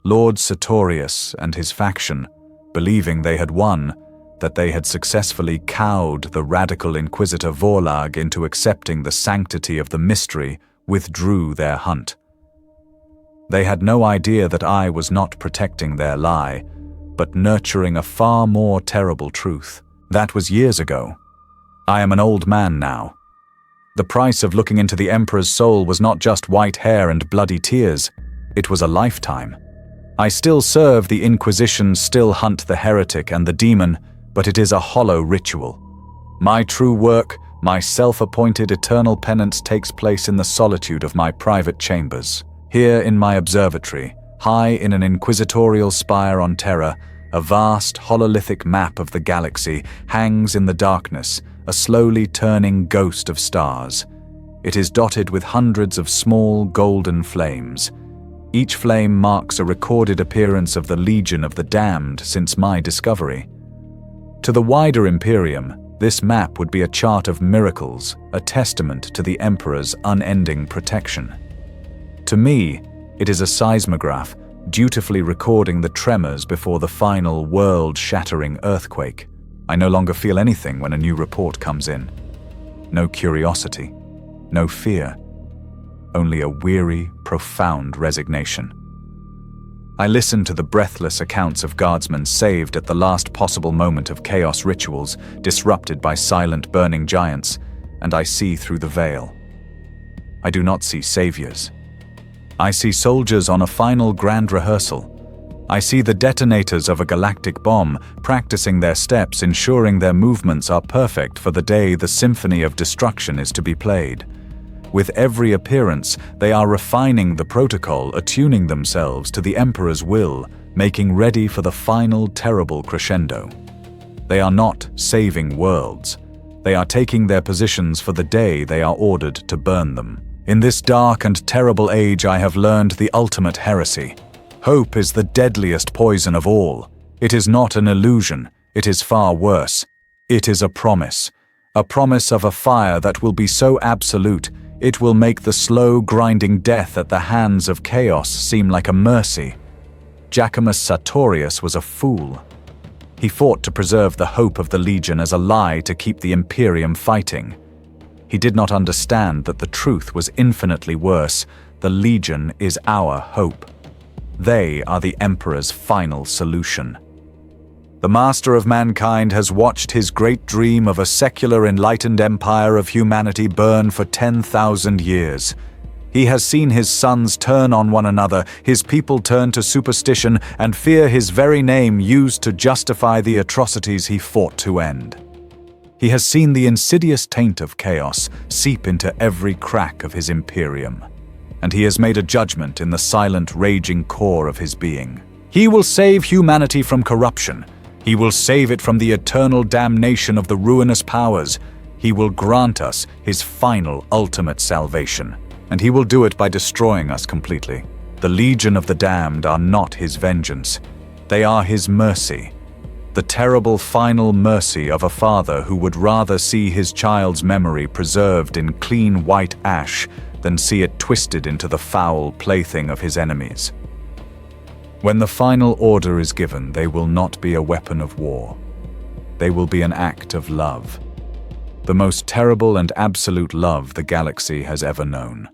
Lord Sartorius and his faction, believing they had won, that they had successfully cowed the radical Inquisitor Vorlag into accepting the sanctity of the mystery, withdrew their hunt. They had no idea that I was not protecting their lie, but nurturing a far more terrible truth. That was years ago. I am an old man now. The price of looking into the Emperor's soul was not just white hair and bloody tears, it was a lifetime. I still serve the Inquisition, still hunt the heretic and the demon, but it is a hollow ritual. My true work, my self-appointed eternal penance, takes place in the solitude of my private chambers. Here in my observatory, High in an inquisitorial spire on Terra, a vast hololithic map of the galaxy hangs in the darkness, a slowly turning ghost of stars. It is dotted with hundreds of small golden flames. Each flame marks a recorded appearance of the Legion of the Damned since my discovery. To the wider Imperium, this map would be a chart of miracles, a testament to the Emperor's unending protection. To me, it is a seismograph, dutifully recording the tremors before the final world-shattering earthquake. I no longer feel anything when a new report comes in. No curiosity, no fear, only a weary, profound resignation. I listen to the breathless accounts of guardsmen saved at the last possible moment of chaos rituals disrupted by silent burning giants, and I see through the veil. I do not see saviors. I see soldiers on a final grand rehearsal. I see the detonators of a galactic bomb practicing their steps, ensuring their movements are perfect for the day the symphony of destruction is to be played. With every appearance, they are refining the protocol, attuning themselves to the Emperor's will, making ready for the final terrible crescendo. They are not saving worlds. They are taking their positions for the day they are ordered to burn them. In this dark and terrible age, I have learned the ultimate heresy. Hope is the deadliest poison of all. It is not an illusion. It is far worse. It is a promise of a fire that will be so absolute, it will make the slow, grinding death at the hands of chaos seem like a mercy. Jacomus Sartorius was a fool. He fought to preserve the hope of the Legion as a lie to keep the Imperium fighting. He did not understand that the truth was infinitely worse. The Legion is our hope. They are the Emperor's final solution. The master of mankind has watched his great dream of a secular enlightened empire of humanity burn for 10,000 years. He has seen his sons turn on one another, his people turn to superstition and fear his very name used to justify the atrocities he fought to end. He has seen the insidious taint of chaos seep into every crack of his Imperium, and he has made a judgment in the silent, raging core of his being. He will save humanity from corruption. He will save it from the eternal damnation of the ruinous powers. He will grant us his final, ultimate salvation, and he will do it by destroying us completely. The Legion of the Damned are not his vengeance. They are his mercy. The terrible final mercy of a father who would rather see his child's memory preserved in clean white ash than see it twisted into the foul plaything of his enemies. When the final order is given, they will not be a weapon of war. They will be an act of love. The most terrible and absolute love the galaxy has ever known.